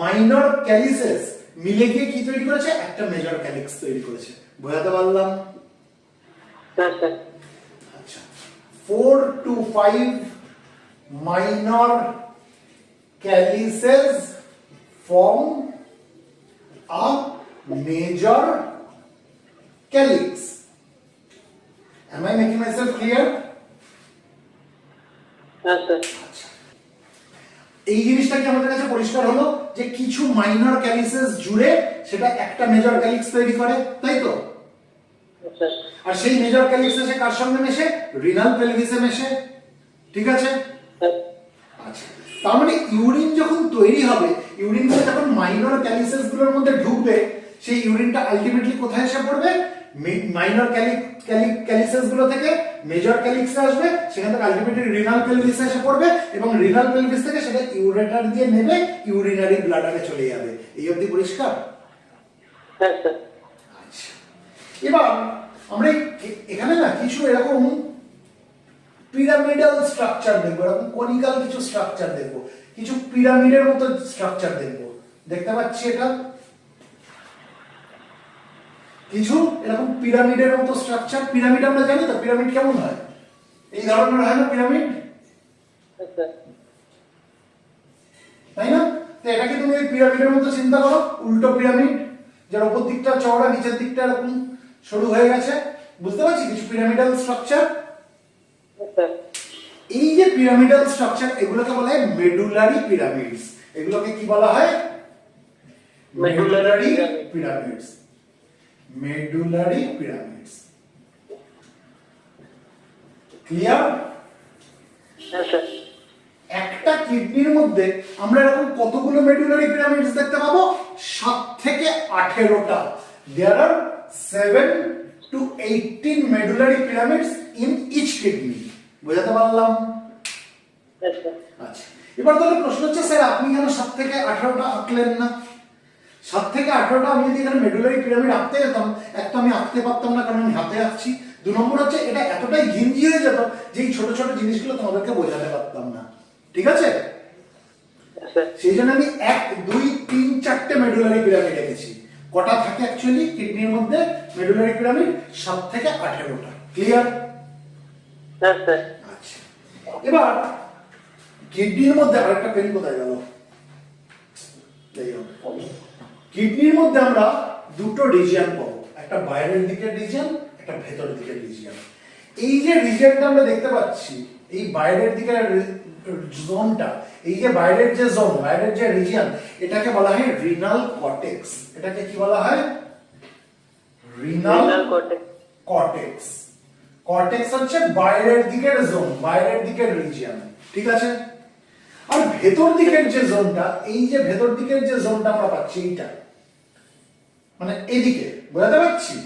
মাইনর ক্যালিসেস মিলে গিয়ে কি তৈরি করেছে, একটা মেজর ক্যালিক্স তৈরি করেছে। বোঝাতে পারলাম? আচ্ছা, 4 to 5 minor calyces form a major calyx. Am I making myself clear? আচ্ছা, এই জিনিসটা কি আমাদের কাছে পরিষ্কার হলো যে কিছু মাইনর ক্যালিসেস জুড়ে সেটা একটা মেজর ক্যালিক্স তৈরি করে, তাই তো? আর সেই মেজর ক্যালিক্স এসে কার সঙ্গে মেশে? রিনাল পেলভিসে মেশে। ঠিক আছে? আচ্ছা, তার মানে ইউরিন যখন তৈরি হবে, ইউরিন গুলো যখন মাইনর ক্যালিসেস গুলোর মধ্যে ঢুকবে, সেই ইউরিনটা আলটিমেটলি কোথায় এসে পড়বে? মাইনর ক্যালিসেস গুলো থেকে মেজর ক্যালিক্সে আসবে, সেখান থেকে আলটিমেটলি রিনাল পেলভিসে এসে পড়বে, এবং রিনাল পেলভিস থেকে সেটা ইউরেটার দিয়ে নেমে ইউরিনারি ব্লাডারে চলে যাবে। এই অবধি পরিষ্কার? আচ্ছা, এবার আমরা এখানে না কিছু এরকম পিরামিডাল স্ট্রাকচার দেখবো, এরকম কনিক্যাল কিছু স্ট্রাকচার দেখবো। কিছু পিরামিডের মতো স্ট্রাকচার দেখবো। দেখতে পাচ্ছি এটা কিছু এরকম পিরামিডের মতো স্ট্রাকচার। পিরামিড আমরা জানি তো পিরামিড কেমন হয়, এই ধরনের হয় না পিরামিড, তাই না? তো এটাকে তুমি ওই পিরামিডের মতো চিন্তা করো, উল্টো পিরামিড, যার উপর দিকটা চওড়া নিচের দিকটা এরকম সরু হয়ে গেছে। বুঝতে পারছি কিছু পিরামিডাল স্ট্রাকচার। এই যে পিরামিডাল স্ট্রাকচার এগুলোকে বলা হয় মেডুলারি পিরামিডস। এগুলোকে কি বলা হয়? Medullary pyramids. Medullary pyramids. Clear? একটা কিডনির মধ্যে আমরা এরকম কতগুলো মেডুলারি পিরামিডস দেখতে পাবো? 7 থেকে 18টা। দেয়ার আর 7 to 18 medullary pyramids in each kidney. বুঝাতে পারলাম? আচ্ছা, এবার তাহলে প্রশ্ন হচ্ছে স্যার আপনি কেন 7 থেকে 18টা আঁকলেন না? 7 থেকে 18টা আমি যদি এখানে মেডুলারি পিরামিড আঁকতে যেতাম, এক তো আমি আঁকতে পারতাম না কারণ আমি হাতে আঁকছি, 2 নম্বর হচ্ছে এটা এতটাই ঘিঞ্জি হয়ে যেত যে এই ছোট ছোট জিনিসগুলো তোমাদেরকে বোঝাতে পারতাম না। ঠিক আছে, সেই জন্য আমি 1 2 3 4টে মেডুলারি পিরামিড এঁকেছি। কটা থাকে অ্যাকচুয়ালি কিডনির মধ্যে মেডুলারি পিরামিড? 7 থেকে 18টা। ক্লিয়ার? আচ্ছা, এবার কিডনির মধ্যে আরেকটা পেন কোথায় গেল? কিডনির মধ্যে আমরা দুটো রিজিয়ন পাবো, একটা বাইরের দিকের রিজিয়ন, একটা ভেতর দিকের রিজিয়ন। এই যে রিজিয়নটা আমরা দেখতে পাচ্ছি, এই বাইরের দিকের জোনটা, এই যে বাইরের যে জোন, বাইরের যে রিজিয়ন, এটাকে বলা হয় রিনাল কর্টেক্স। এটাকে কি বলা হয়? Renal cortex. কর্টেক্স হচ্ছে বাইরের দিকের জোন, বাইরের দিকের রিজিয়ন। ঠিক আছে, আর ভেতর দিকের যে জোনটা, এই যে ভেতর দিকের যে জোনটা আমরা পাচ্ছি এইটা, মানে এদিকে, বুঝতে পারছি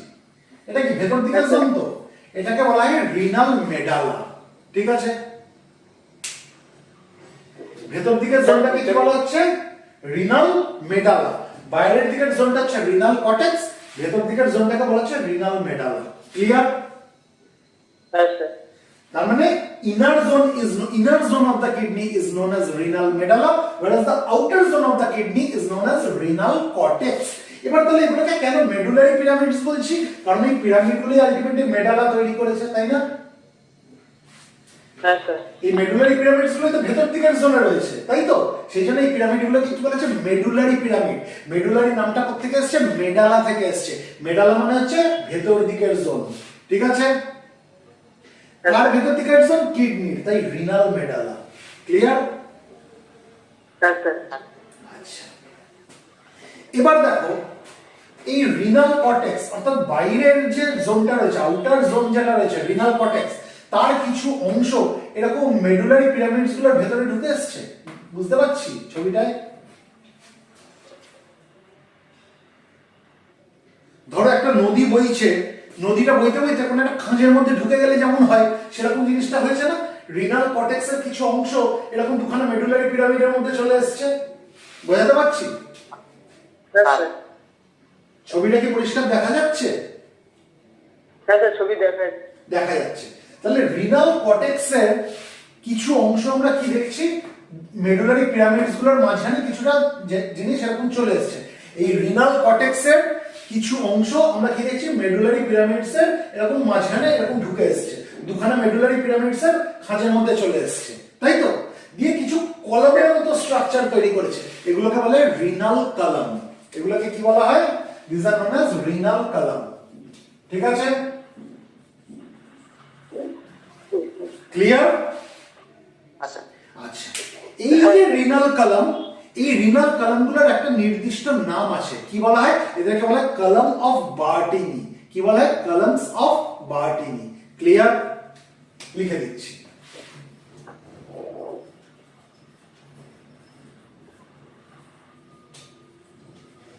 এটা কি ভেতর দিকের জোন? তো এটাকে বলা হয় রিনাল মেডালা। ঠিক আছে, ভেতর দিকের জোনটাকে কি বলা হচ্ছে? Renal medulla. বাইরের দিকের জোনটা হচ্ছে রিনাল কর্টেক্স, ভেতর দিকের জোনটাকে বলা হচ্ছে রিনাল মেডালা। ক্লিয়ার? তার মানে inner zone of the kidney is known as renal medulla, whereas the outer zone of the kidney is known as renal cortex. এবার তাহলে এগুলোকে কেন মেডুলারি পিরামিডস বলছি? কারণ এই পিরামিডগুলো আলটিমেটলি মেডালা তৈরি করেছে, তাই না? এই মেডুলারি পিরামিডস গুলো তো ভেতর দিকের জোনে রয়েছে, তাই তো? সেই জন্য এই পিরামিডগুলো কি বলা হচ্ছে? Medullary pyramid. মেডুলারি নামটা কোথা থেকে এসেছে? মেডালা থেকে এসেছে। মেডালা মানে হচ্ছে ভেতর দিকের জোন। ঠিক আছে, আর ভেতর দিকের জোন কিডনির, তাই রিনাল মেডালা। ক্লিয়ার? আচ্ছা, এবার দেখো এই রিনাল কর্টেক্স অর্থাৎ বাইরের যে জোনটা রয়েছে, আউটার জোন যেটা রয়েছে রিনাল কর্টেক্স, তার কিছু অংশ এরকম মেডুলারি পিরামিডস গুলোর ভেতরে ঢুকে আসছে। বুঝতে পারছি ছবিটায়? ধরো একটা নদী বইছে, নদীটা বইতে বইতে কোনো একটা খাঁজের মধ্যে ঢুকে গেলে যেমন হয়, সেরকম জিনিসটা হয়েছে না? রিনাল কর্টেক্সের কিছু অংশ এরকম দুখানা মেডুলারি পিরামিডের মধ্যে চলে এসেছে। বোঝাতে পারছি? ছবিটা কি পরিষ্কার দেখা যাচ্ছে? ছবি দেখা যাচ্ছে। তাহলে রিনাল কর্টেক্সের কিছু অংশ আমরা কি দেখছি? মেডুলারি পিরামিডস গুলোর মাঝখানে কিছুটা জিনিস এরকম চলে এসেছে। এই রিনাল কর্টেক্সের কিছু অংশ আমরা কি দেখছি? মেডুলারি পিরামিডসের এরকম মাঝখানে এরকম ঢুকে এসেছে, দুখানা মেডুলারি পিরামিডসের খাঁজের মধ্যে চলে এসেছে, তাই তো? দিয়ে কিছু কলমের মতো স্ট্রাকচার তৈরি করেছে, এগুলোকে বলে রিনাল কলাম। এগুলোকে কি বলা হয়? This are known as renal column. ঠিক আছে, ক্লিয়ার? আচ্ছা, আচ্ছা, এই যে রিনাল কলাম, এই রিনাল কলামগুলোর একটা নির্দিষ্ট নাম আছে। কি বলা হয়? এদেরকে বলা হয় কলাম অফ বার্টিনি। কি বলা হয়? Columns of Bertini. ক্লিয়ার? লিখে দিচ্ছি।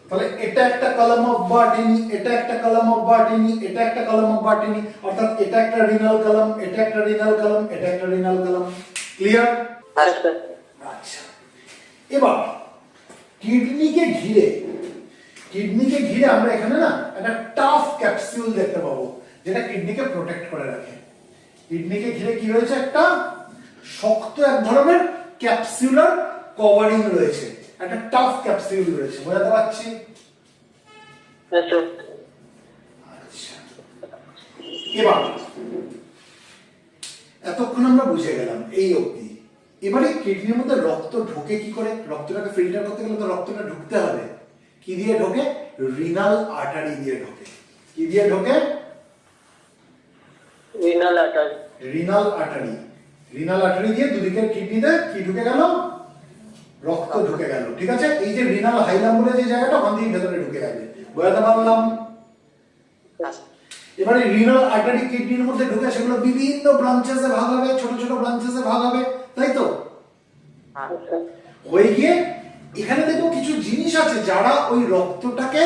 তাহলে এটা একটা কলাম অফ বার্টিনি, এটা একটা কলাম অফ বার্টিনি, এটা একটা কলাম অফ বার্টিনি, অর্থাৎ এটা একটা রিনাল কলাম, এটা একটা রিনাল কলাম, এটা একটা রিনাল কলাম। ক্লিয়ার? আচ্ছা, এবার কিডনিকে ঘিরে আমরা এখানে না একটা টাফ ক্যাপসুল দেখতে পাবো, যেটা কিডনিকে প্রোটেক্ট করে রাখে। কিডনিকে ঘিরে কি রয়েছে? একটা শক্ত এক ধরনের ক্যাপসুলার কভারিং রয়েছে, একটা টাফ ক্যাপসিউল রয়েছে, বোঝাতে পারছি? হ্যাঁ স্যার। আচ্ছা, এবার এতক্ষণ আমরা বুঝে গেলাম এই অবধি। এবারে কিডনির মধ্যে রক্ত ঢোকে কি করে? রক্তটাকে ফিল্টার করতে গেলে তো রক্তটা ঢুকতে হবে। কি দিয়ে ঢোকে? রিনাল আর্টারি দিয়ে ঢোকে। কি দিয়ে ঢোকে? Renal artery. Renal artery. Renal artery দিয়ে দুদিকের কিডনিতে কি ঢুকে গেল? রক্ত ঢুকে গেল। ঠিক আছে, এই যে রিনাল হাইলাম বলে যে জায়গাটা, ওখান দিয়ে ভেতরে ঢুকে যাবে। বোঝাতে পারলাম? এবারে রিনাল আর্টারি কিডনির মধ্যে ঢুকে সেগুলো বিভিন্ন ব্রাঞ্চেসে ভাগ হবে, ছোট ছোট ব্রাঞ্চেসে ভাগ হবে, তাই তো? হয়ে গিয়ে এখানে দেখো কিছু জিনিস আছে যারা ওই রক্তটাকে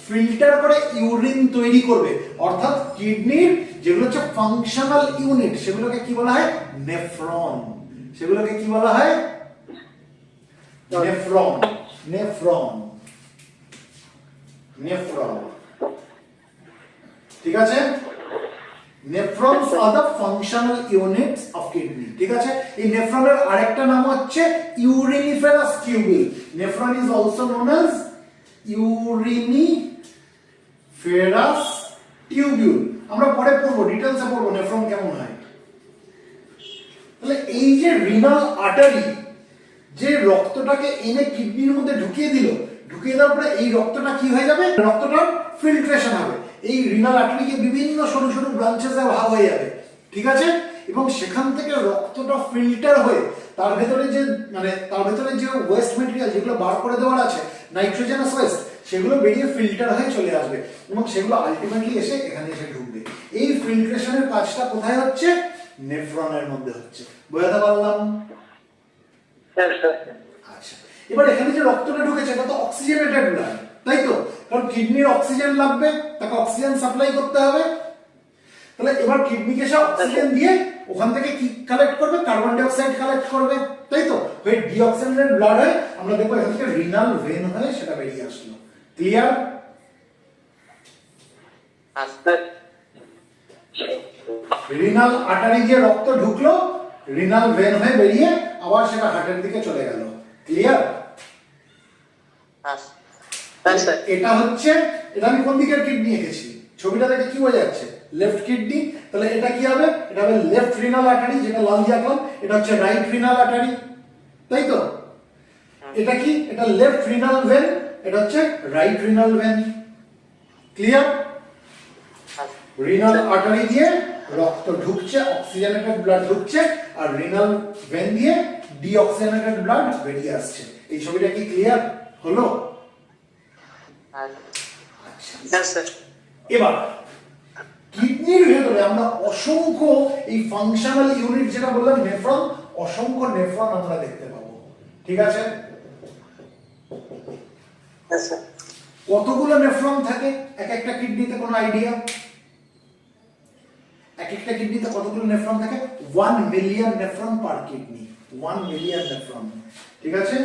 ফিল্টার করে ইউরিন তৈরি করবে, অর্থাৎ কিডনির যেগুলো হচ্ছে ফাংশনাল ইউনিট, সেগুলোকে কি বলা হয়? নেফ্রন। সেগুলোকে কি বলা হয়? নেফ্রন। নেফ্রন। নেফ্রন। ঠিক আছে, nephrons are the functional units of kidney. ঠিক আছে, এই নেফ্রনের আরেকটা নাম হচ্ছে uriniferous tubule. Nephron is also known as uriniferous tubule. আমরা পরে পড়বো, ডিটেইলসে পড়বো নেফ্রন কেমন হয়। তাহলে এই যে রিনাল আর্টারি যে রক্তটাকে এনে কিডনির মধ্যে ঢুকিয়ে দিল, ঢুকিয়ে দেওয়ার পরে এই রক্তটা কি হয়ে যাবে? রক্তটার ফিল্ট্রেশন হবে, এই রিনাল আর্টারিকে বিভিন্ন সরু সরু ব্রাঞ্চেসে ভাগ হয়ে যাবে। ঠিক আছে, এবং সেখান থেকে রক্তটা ফিল্টার হয়ে তার ভেতরে যে ওয়েস্ট মেটেরিয়াল যেগুলো বার করে দেওয়ার আছে, নাইট্রোজেনাস ওয়েস্ট, সেগুলো বেরিয়ে ফিল্টার হয়ে চলে আসবে এবং সেগুলো আলটিমেটলি এসে এখানে এসে ঢুকবে। এই ফিল্ট্রেশনের কাজটা কোথায় হচ্ছে? নেফ্রনের মধ্যে হচ্ছে। বোঝাতে পারলাম? আচ্ছা, এবার এখানে যে রক্তটা ঢুকেছে এটা তো অক্সিজেনেটেড ব্লাড, তাই তো? কারণ কিডনির অক্সিজেন লাগবে, তাকে অক্সিজেন সাপ্লাই করতে হবে। তাহলে এবার কিডনিকে সব অক্সিজেন দিয়ে ওখান থেকে কি কালেক্ট করবে? কার্বন ডাই অক্সাইড কালেক্ট করবে, তাই তো? হয়ে ডিঅক্সিজেনেটেড ব্লাড হয়, আমরা দেখবো এখান থেকে রিনাল ভেন হয়ে সেটা বেরিয়ে আসলো। ক্লিয়ার? রিনাল আর্টারি দিয়ে রক্ত ঢুকলো, রিনাল ভেন হয়ে বেরিয়ে আবার সেটা হার্টের দিকে চলে গেল। ক্লিয়ার? এটা হচ্ছে, এটা আমি কোন দিকের কিডনি এঁকেছি? ছবিটা দেখে কি বোঝা যাচ্ছে? Left kidney. তাহলে এটা কি হবে? এটা হবে লেফট রিনাল আর্টারি, যেটা লাল দিয়ে আঁকলাম। এটা হচ্ছে রাইট রিনাল আর্টারি, তাই তো? এটা কি? এটা লেফট রিনাল ভেন, এটা হচ্ছে right renal vein. Clear? Renal artery দিয়ে রক্ত ঢুকছে, অক্সিজেনেটেড ব্লাড ঢুকছে, আর রিনাল ভেন দিয়ে ডিঅক্সিজেনেটেড ব্লাড বেরিয়ে আসছে। এই ছবিটা কি ক্লিয়ার হলো? আচ্ছা, এবার কিডনির ভেতরে আমরা অসংখ্য এই ফাংশনাল ইউনিট যেটা বললাম নেফ্রন, অসংখ্য নেফ্রন আমরা দেখতে পাবো। ঠিক আছে, কতগুলো নেফ্রন থাকে এক একটা কিডনিতে? কোনো আইডিয়া? এক একটা কিডনিতে কতগুলো নেফ্রন থাকে? 1 মিলিয়ন নেফ্রন পার কিডনি। 1 million nephron. ঠিক আছে,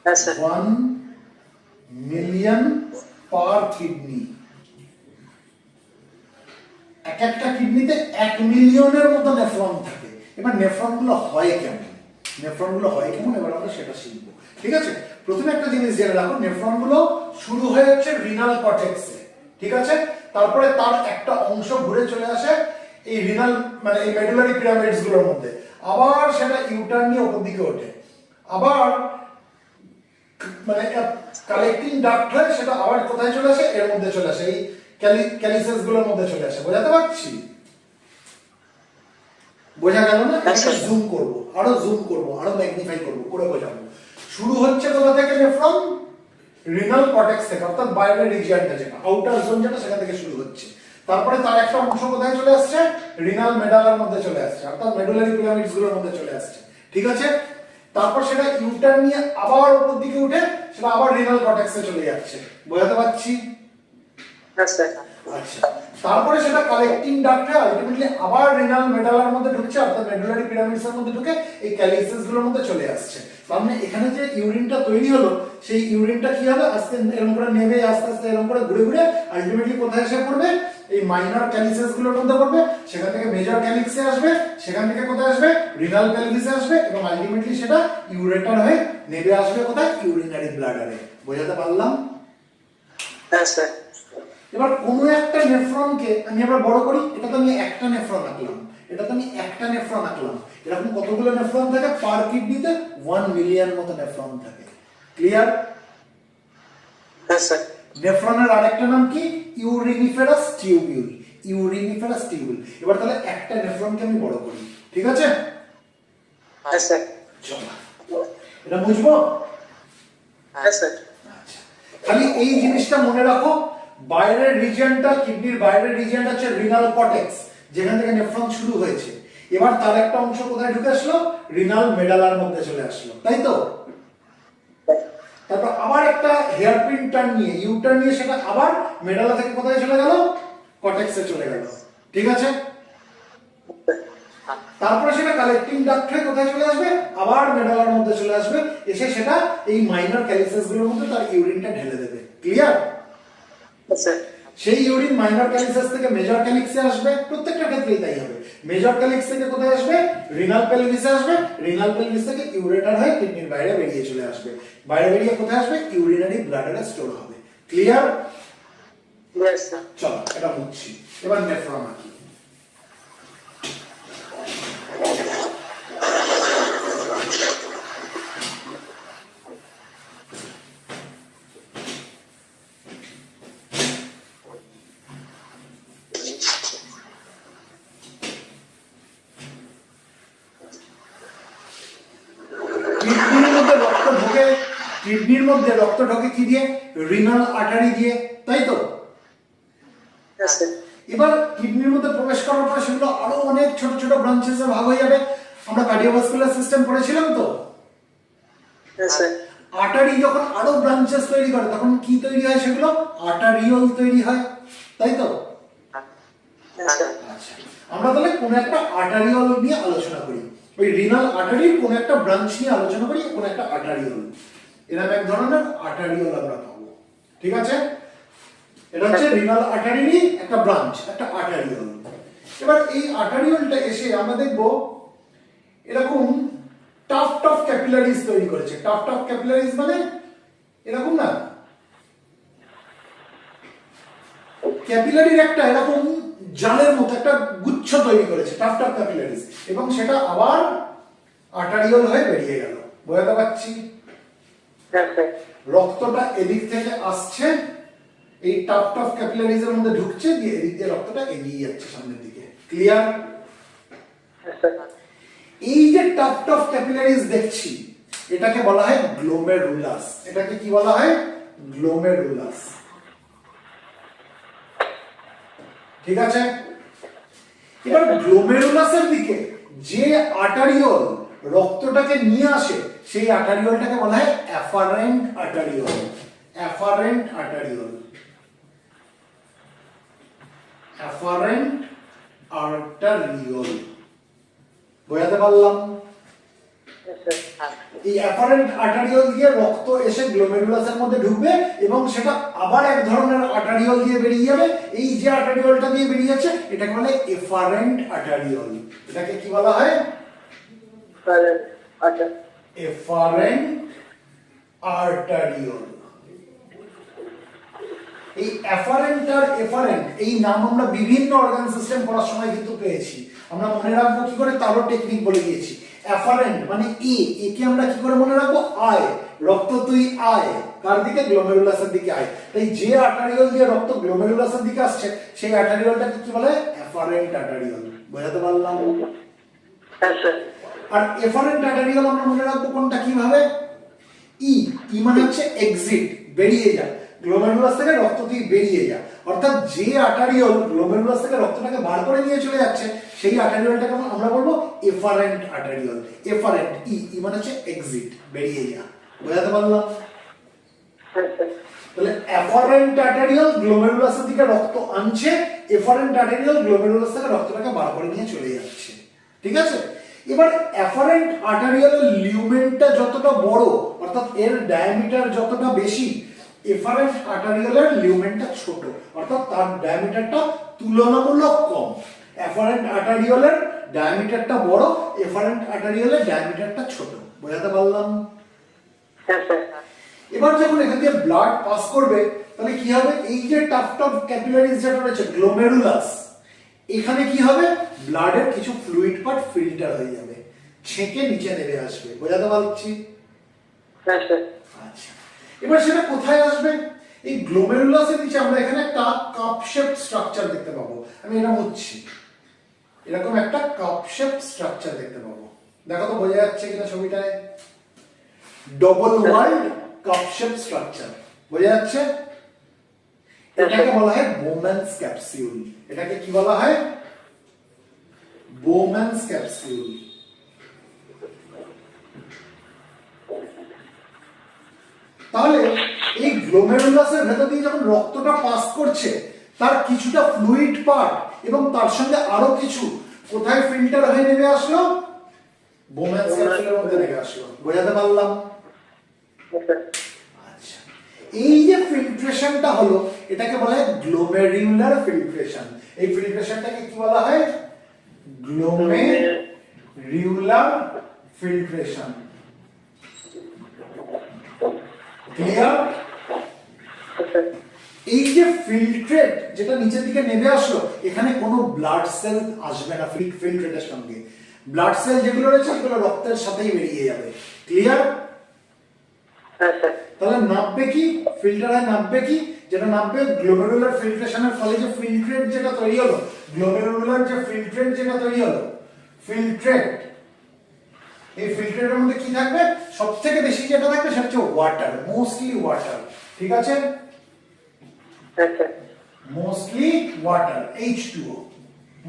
1 মিলিয়ন পার কিডনি। এক একটা কিডনিতে 1 মিলিয়নের মতো নেফ্রন থাকে। এবার নেফ্রন গুলো হয় কেমন? নেফ্রন গুলো হয় কেমন এবার আমরা সেটা শিখবো। ঠিক আছে, প্রথমে একটা জিনিস জেনে রাখো, নেফ্রন গুলো শুরু হয়ে যাচ্ছে রিনাল কর্টেক্সে। ঠিক আছে, তারপরে তার একটা অংশ ঘুরে চলে আসে এই রিনাল এই মেডুলারি পিরামিডস গুলোর মধ্যে, আবার সেটা ইউটার্ন নিয়ে উপর দিকে ওঠে, আবার কালেক্টিং ডাক্ট হয়ে সেটা আবার কোথায় চলে আসে? এর মধ্যে চলে আসে, এই ক্যালিসেস গুলোর মধ্যে চলে আসে। বোঝাতে পারছি? বোঝা গেল না? জুম করব, আরো জুম করব, আরো ম্যাগনিফাই করব, করে বোঝাবো। শুরু হচ্ছে কোথা থেকে? নেফ্রন রিনাল কর্টেক্স থেকে, অর্থাৎ বাইরের রিজিয়নটা যেটা আউটার জোন যেটা, সেখান থেকে শুরু হচ্ছে। তারপরে তার একটা অংশ কোথায় চলে আসছে? রিনাল মেডালার মধ্যে চলে আসছে, অর্থাৎ মেডুলারি পিরামিডস গুলোর মধ্যে চলে আসছে। ঠিক আছে, তারপর সেটা ইউটার্ন নিয়ে আবার উপর দিকে উঠে সেটা আবার রিনাল কর্টেক্সে চলে যাচ্ছে। বোঝাতে পারছি? আচ্ছা, তারপরে সেটা কালেক্টিং ডাক্টে আলটিমেটলি আবার রিনাল মেডালার মধ্যে ঢুকছে, অর্থাৎ মেডুলারি পিরামিডস এর মধ্যে ঢুকে এই ক্যালিসেস গুলোর মধ্যে চলে আসছে। তার মানে এখানে যে ইউরিনটা তৈরি হলো, সেই ইউরিনটা কি হবে, আস্তে এরকম করে নেবে, আস্তে আস্তে এরকম করে ঘুরে ঘুরে আলটিমেটলি কোথায় এসে পড়বে, এই মাইনর ক্যালিসেস গুলোর মধ্যে পড়বে, সেখান থেকে মেজর ক্যালিক্সে আসবে, সেখান থেকে কোথায় আসবে, রিনাল ক্যালিক্সে আসবে, এবং আলটিমেটলি সেটা ইউরেটার হয়ে নেবে আসবে কোথায়, ইউরিনারি ব্লাডারে। বোঝাতে পারলাম? হ্যাঁ স্যার। এবার কোনো একটা নেফ্রনকে আমি আবার বড় করি, এটা তো আমি একটা নেফ্রন আঁকলাম, এটা তো আমি একটা নেফ্রন আঁকলাম, এরকম কতগুলো নেফ্রন থাকে পার কিডনিতে, 1 মিলিয়ন মতো নেফ্রন থাকে। ক্লিয়ার? হ্যাঁ স্যার। নেফ্রনের আরেকটা নাম কি, ইউরিনিফেরাস টিউবিউল। ইউরিনিফেরাস টিউবিউল। এবার তাহলে একটা নেফ্রনকে আমি বড় করি, ঠিক আছে? হ্যাঁ স্যার। চলো এটা বুঝবো? হ্যাঁ স্যার। আচ্ছা, খালি এই জিনিসটা মনে রাখো, বাইরের রিজিয়নটা, কিডনির বাইরের রিজিয়নটা হচ্ছে রিনাল কর্টেক্স, যেখান থেকে নেফ্রন শুরু হয়েছে। এবার তার একটা অংশ কোথায় ঢুকে আসলো, রিনাল মেডালার মধ্যে চলে আসলো, তাই তো? তারপর আবার একটা হেয়ারপিন টার্ন নিয়ে, ইউ টার্ন নিয়ে, সেটা আবার মেডালা থেকে কোথায় চলে গেল, কর্টেক্সে চলে গেল, ঠিক আছে? তারপরে সেটা কালেক্টিং ডাক্ট হয়ে কোথায় চলে আসবে, আবার মেডালার মধ্যে চলে আসবে, এসে সেটা এই মাইনর ক্যালিসেস গুলোর মধ্যে তার ইউরিনটা ঢেলে দেবে। ক্লিয়ার? স্যার। সেই ইউরিন মাইনর ক্যালিক্স থেকে মেজর ক্যালিক্সে আসবে, প্রত্যেকটা ক্ষেত্রেই তাই হবে। মেজর ক্যালিক্স থেকে কোথায় আসবে, রিনাল পেলভিসে আসবে, রিনাল পেলভিস থেকে ইউরেটার হয়ে কিডনির বাইরে বেরিয়ে চলে আসবে, বাইরে বেরিয়ে কোথায় আসবে, ইউরিনারি ব্লাডারে স্টোর হবে। ক্লিয়ার? Yes sir. চলো এটা মুছছি, এবার নেফ্রন আঁকি। কিডনির মধ্যে রক্ত ঢোকে কি দিয়ে, রিনাল আর্টারি দিয়ে, তাই তো? হ্যাঁ স্যার। এবার কিডনির মধ্যে প্রবেশ করার পর সেগুলো আরো অনেক ছোট ছোট ব্রাঞ্চেসে ভাগ হয়ে যাবে। আমরা কার্ডিওভাস্কুলার সিস্টেম পড়েছিলাম তো, হ্যাঁ স্যার। আর্টারি যখন আরো ব্রাঞ্চেস তৈরি করে তখন কি তৈরি হয়, সেগুলো আর্টারিওল তৈরি হয়, তাই তো? হ্যাঁ স্যার। আচ্ছা, আমরা তাহলে কোন একটা আর্টারিওল নিয়ে আলোচনা করি, ওই রিনাল আর্টারির কোন একটা ব্রাঞ্চ নিয়ে আলোচনা করি, কোন একটা আর্টারিওল, এরকম এক ধরনের আর্টারিওল আমরা পাবো, ঠিক আছে? এটা হচ্ছে রিনাল আর্টারিরই একটা ব্রাঞ্চ, একটা আর্টারিওল। এবার এই আর্টারিওলটা এসে আমরা দেখব এরকম টাফট অফ ক্যাপিলারিজ তৈরি করেছে। টাফট অফ ক্যাপিলারিজ মানে এরকম না, ক্যাপিলারির একটা এরকম জালের মতো একটা গুচ্ছ তৈরি করেছে, টাফট অফ ক্যাপিলারিজ, এবং সেটা আবার আর্টারিওল হয়ে বেরিয়ে গেল। বোঝাতে পারছি? হ্যাঁ স্যার। রক্তটা এদিক থেকে আসছে, এই টাফট অফ ক্যাপিলারিজ এর মধ্যে ঢুকছে, দিয়ে এদিক দিয়ে রক্তটা এগিয়ে যাচ্ছে সামনের দিকে। ক্লিয়ার? হ্যাঁ স্যার। এই যে টাফট অফ ক্যাপিলারিজ দেখছি, এটাকে বলা হয় গ্লোমেরুলাস। এটাকে কি বলা হয়, গ্লোমেরুলাস, ঠিক আছে? এবার গ্লোমেরুলাসের দিকে যে আর্টারিওল রক্তটাকে নিয়ে আসে, সেই আর্টারিওলটাকে বলা হয় afferent arteriole. Afferent arteriole, afferent arteriole. বোঝাতে পারলাম? এই অ্যাফারেন্ট আর্টারিওল দিয়ে রক্ত এসে গ্লোমেরুলাসের মধ্যে ঢুকবে এবং সেটা আবার এক ধরনের আর্টারিওল দিয়ে বেরিয়ে যাবে। এই যে আর্টারিওলটা দিয়ে বেরিয়ে যাচ্ছে এটাকে বলে এফারেন্ট আর্টারিওল। এটাকে কি বলা হয়, এফারেন্ট আর্টারিওল। এই অ্যাফারেন্ট আর এফারেন্ট এই নাম আমরা বিভিন্ন অর্গান সিস্টেম পড়ার সময় কিন্তু পেয়েছি। আমরা মনে রাখবো কি করে, তারও টেকনিক বলে দিয়েছি। অ্যাফারেন্ট মানে একে আমরা কি করে মনে রাখবো, আয়, রক্ত তুই আয়, কার দিকে, গ্লোমেরুলাসের দিকে আয়। তাই যে আর্টারিওল দিয়ে রক্ত গ্লোমেরুলাসের দিকে আসছে সেই আর্টারিওলটাকে কি বলে, অ্যাফারেন্ট আর্টারিওল। বোঝাতে পারলাম? হ্যাঁ স্যার। আর এফারেন্ট আর্টারিওল আমরা মনে রাখবো কোনটা, কিভাবে, ই মানে হচ্ছে এক্সিট, বেরিয়ে যা, গ্লোমেরুলাস থেকে রক্ত তুই বেরিয়ে যা। অর্থাৎ যে আর্টারিওল গ্লোমেরুলাস থেকে রক্তটাকে বার করে নিয়ে চলে যাচ্ছে সেই আর্টারিওলটাকে আমরা বলবো এফারেন্ট আর্টারিওল। এফারেন্ট, ই মানে হচ্ছে এক্সিট, বেরিয়ে যা। বোঝাতে পারলাম? তাহলে অ্যাফারেন্ট আর্টেরিয়াল গ্লোমেরুলাসের দিকে রক্ত আনছে, এফারেন্ট আর্টেরিয়াল গ্লোমেরুলাস থেকে রক্তটাকে বার করে নিয়ে চলে যাচ্ছে। ঠিক আছে, এবার অ্যাফারেন্ট আর্টেরিয়ালের লিউমেনটা যতটা বড় অর্থাৎ এর ডায়ামিটার যতটা বেশি, এফারেন্ট আর্টেরিয়ালের লিউমেনটা ছোট অর্থাৎ তার ডায়ামিটারটা তুলনামূলক কম। অ্যাফারেন্ট আর্টেরিয়ালের ডায়ামিটারটা বড়, এফারেন্ট আর্টেরিয়ালের ডায়ামিটারটা ছোট। বোঝাতে পারলাম? হ্যাঁ স্যার। এবার যখন এখান দিয়ে ব্লাড পাস করবে তাহলে কি হবে, এই যে টাফট অফ ক্যাপিলারিজ যেটা রয়েছে গ্লোমেরুলাস, এখানে কি হবে, ব্লাডের কিছু ফ্লুইড পার্ট ফিল্টার হয়ে যাবে, ছেঁকে নিচে নেমে আসবে। বোঝাতে পারছি? হ্যাঁ স্যার। আচ্ছা, এবার সেটা কোথায় আসবে? এই গ্লোমেরুলাসের নিচে আমরা এখানে একটা কাপ শেপ স্ট্রাকচার দেখতে পাবো। আমি এটা মুছছি, এরকম একটা কাপ শেপ স্ট্রাকচার দেখতে পাবো। দেখো তো বোঝা যাচ্ছে কিনা ছবিটায়? Double world cup shape structure বোঝা যাচ্ছে? এটাকে বলা হয় বোম্যানস ক্যাপসিউল। এটাকে কি বলা হয়? বোম্যানস ক্যাপসিউল। তাহলে এই গ্লোমেরুলাসের ভেতর দিয়ে যখন রক্তটা পাস করছে, তার কিছুটা ফ্লুইড পার্ট এবং তার সঙ্গে আরো কিছু কোথায় ফিল্টার হয়ে নেমে আসলো? বোম্যানস ক্যাপসুলের মধ্যে নেমে আসলো। বোঝাতে পারলাম? আচ্ছা, এই যে ফিল্ট্রেশনটা হলো এটাকে বলা হয় গ্লোমেরুলার ফিল্ট্রেশন। এই ফিল্ট্রেশনটাকে কি বলা হয়? Glomerular filtration. ক্লিয়ার? এই যে ফিল্ট্রেট যেটা নিচের দিকে নেমে আসলো, এখানে কোনো ব্লাড সেল আসবে না ফিল্ট্রেটের সঙ্গে। ব্লাড সেল যেগুলো রয়েছে সেগুলো রক্তের সাথেই বেরিয়ে যাবে। ক্লিয়ার? তাহলে নামবে কি, ফিল্টারে নামবে কি, যেটা নামবে গ্লোমেরুলার ফিল্ট্রেশনের ফলে যে ফিল্ট্রেট যেটা তৈরি হলো, গ্লোমেরুলার যে ফিল্ট্রেট যেটা তৈরি হলো, ফিল্ট্রেট, এই ফিল্ট্রেটের মধ্যে কি থাকবে? সবথেকে বেশি যেটা থাকবে সেটা হচ্ছে ওয়াটার, মোস্টলি ওয়াটার। ঠিক আছে, mostly water, H2O,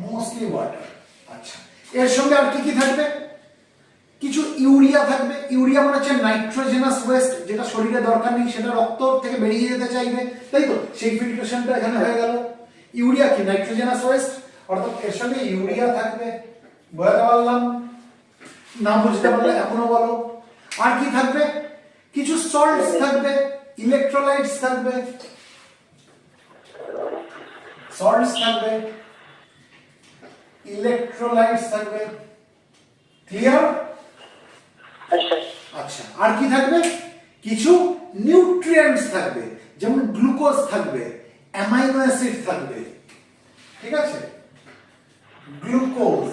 mostly water. আচ্ছা, এর সঙ্গে আর কি কি থাকবে? কিছু ইউরিয়া থাকবে। ইউরিয়া মানে হচ্ছে নাইট্রোজেনাস ওয়েস্ট, যেটা শরীরে দরকার নেই, সেটা রক্ত থেকে বেরিয়ে যেতে চাইবে, তাই তো? সেই ফিল্ট্রেশনটা এখানে হয়ে গেল। ইউরিয়া কি? নাইট্রোজেনাস ওয়েস্ট, অর্থাৎ এর সঙ্গে ইউরিয়া থাকবে। বোঝাতে পারলাম? না বুঝতে পারলে এখনো বলো। আর কি থাকবে? কিছু সল্টস থাকবে, ইলেকট্রোলাইটস থাকবে, সল্টস থাকবে, ইলেকট্রোলাইটস থাকবে। ক্লিয়ার? আচ্ছা, আর কি থাকবে? কিছু নিউট্রিয়েন্টস থাকবে, যেমন গ্লুকোজ থাকবে, অ্যামাইনো অ্যাসিড থাকবে। ঠিক আছে, গ্লুকোজ,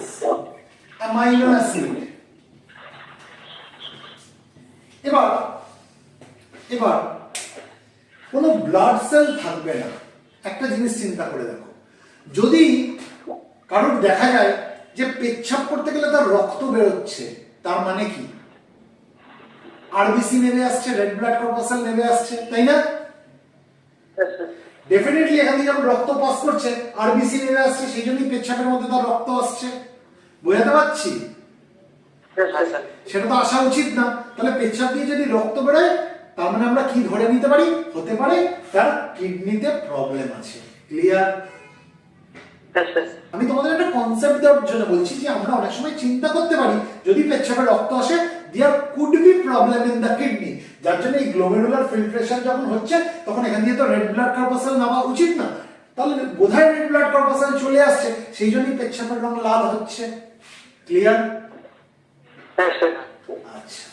অ্যামাইনো অ্যাসিড। এবার এবার কোনো ব্লাড সেল থাকবে না। একটা জিনিস চিন্তা করে দেখো, যদি কারোর দেখা যায় যে পেচ্ছাপ করতে গেলে তার রক্ত বেরোচ্ছে, তার মানে কি? আরবিসি নেমে আসছে, রেড ব্লাড কর্পাসেল নেমে আসছে, তাই না? ডেফিনেটলি এখান থেকে যখন রক্ত পাস করছে আরবিসি নেমে আসছে, সেই জন্যই পেচ্ছাপের মধ্যে তার রক্ত আসছে। বোঝাতে পারছি? সেটা তো আসা উচিত না। তাহলে পেচ্ছাপ দিয়ে যদি রক্ত বেরোয়, তার মানে আমরা কি ধরে নিতে পারি? হতে পারে তার কিডনিতে প্রবলেম আছে। ক্লিয়ার? আমি তোমাদের একটা কনসেপ্ট দেওয়ার জন্য বলছি যে আমরা অনেক সময় চিন্তা করতে পারি যদি পেচ্ছাপে রক্ত আসে, there could be problem in the kidney, যার জন্য এই গ্লোমেরুলার ফিল্ট্রেশন যখন হচ্ছে তখন এখান দিয়ে তো রেড ব্লাড কর্পাসেল নামা উচিত না। তাহলে বোধহয় রেড ব্লাড কর্পাসেল চলে আসছে, সেই জন্যই পেচ্ছাপের রং লাল হচ্ছে। ক্লিয়ার? আচ্ছা,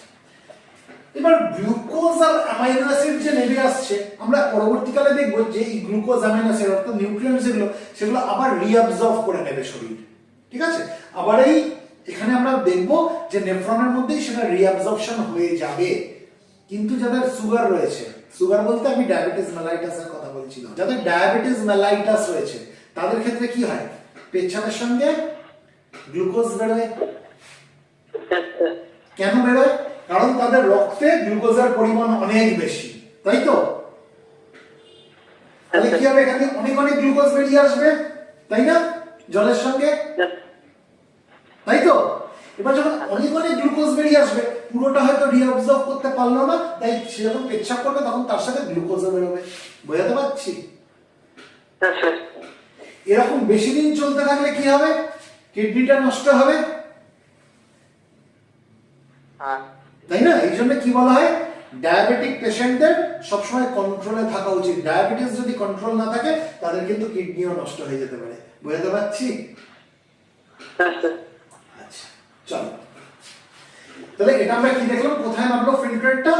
এবার গ্লুকোজ আর অ্যামাইনো অ্যাসিড যে নেমে আসছে, আমরা পরবর্তীকালে দেখবো যে এই গ্লুকোজ অ্যামাইনো অ্যাসিড অর্থাৎ নিউট্রিয়েন্টস সেগুলো আবার রিঅ্যাবজর্ব করে নেবে শরীর। ঠিক আছে, আবার এই এখানে আমরা দেখবো যে নেফ্রনের মধ্যেই সেটা রিঅ্যাবজর্পশন হয়ে যাবে। কিন্তু যাদের সুগার রয়েছে, সুগার বলতে আমি ডায়াবেটিস মেলাইটাসের কথা বলছিলাম, যাদের ডায়াবেটিস মেলাইটাস রয়েছে তাদের ক্ষেত্রে কি হয়? পেচ্ছাপের সঙ্গে গ্লুকোজ বেরোয়। কেন বেরোয়? কারণ তাদের রক্তে গ্লুকোজের পরিমাণ অনেক বেশি, তাই তো? তাহলে কি হবে? এখানে অনেক অনেক গ্লুকোজ বেরিয়ে আসবে, তাই না? জলের সঙ্গে, তাই তো? এবার যখন অনেক অনেক গ্লুকোজ বেরিয়ে আসবে পুরোটা হয়তো রিঅবজর্ভ করতে পারলো না, তাই সে যখন পেচ্ছাপ করবে তখন তার সাথে গ্লুকোজও বেরোবে। বোঝাতে পারছি? হ্যাঁ স্যার। এরকম বেশি দিন চলতে থাকলে কি হবে? কিডনিটা নষ্ট হবে, হ্যাঁ তাই না? এই জন্য কি বলা হয়, ডায়াবেটিক পেশেন্টদের সবসময় কন্ট্রোলে থাকা উচিত। ডায়াবেটিস যদি কন্ট্রোল না থাকে তাদের কিন্তু কিডনিও নষ্ট হয়ে যেতে পারে। বুঝতে পারছি? হ্যাঁ স্যার। আচ্ছা চলো, তাহলে এটা আমরা কি দেখলাম, কোথায় নামলো ফিল্ট্রেটটা?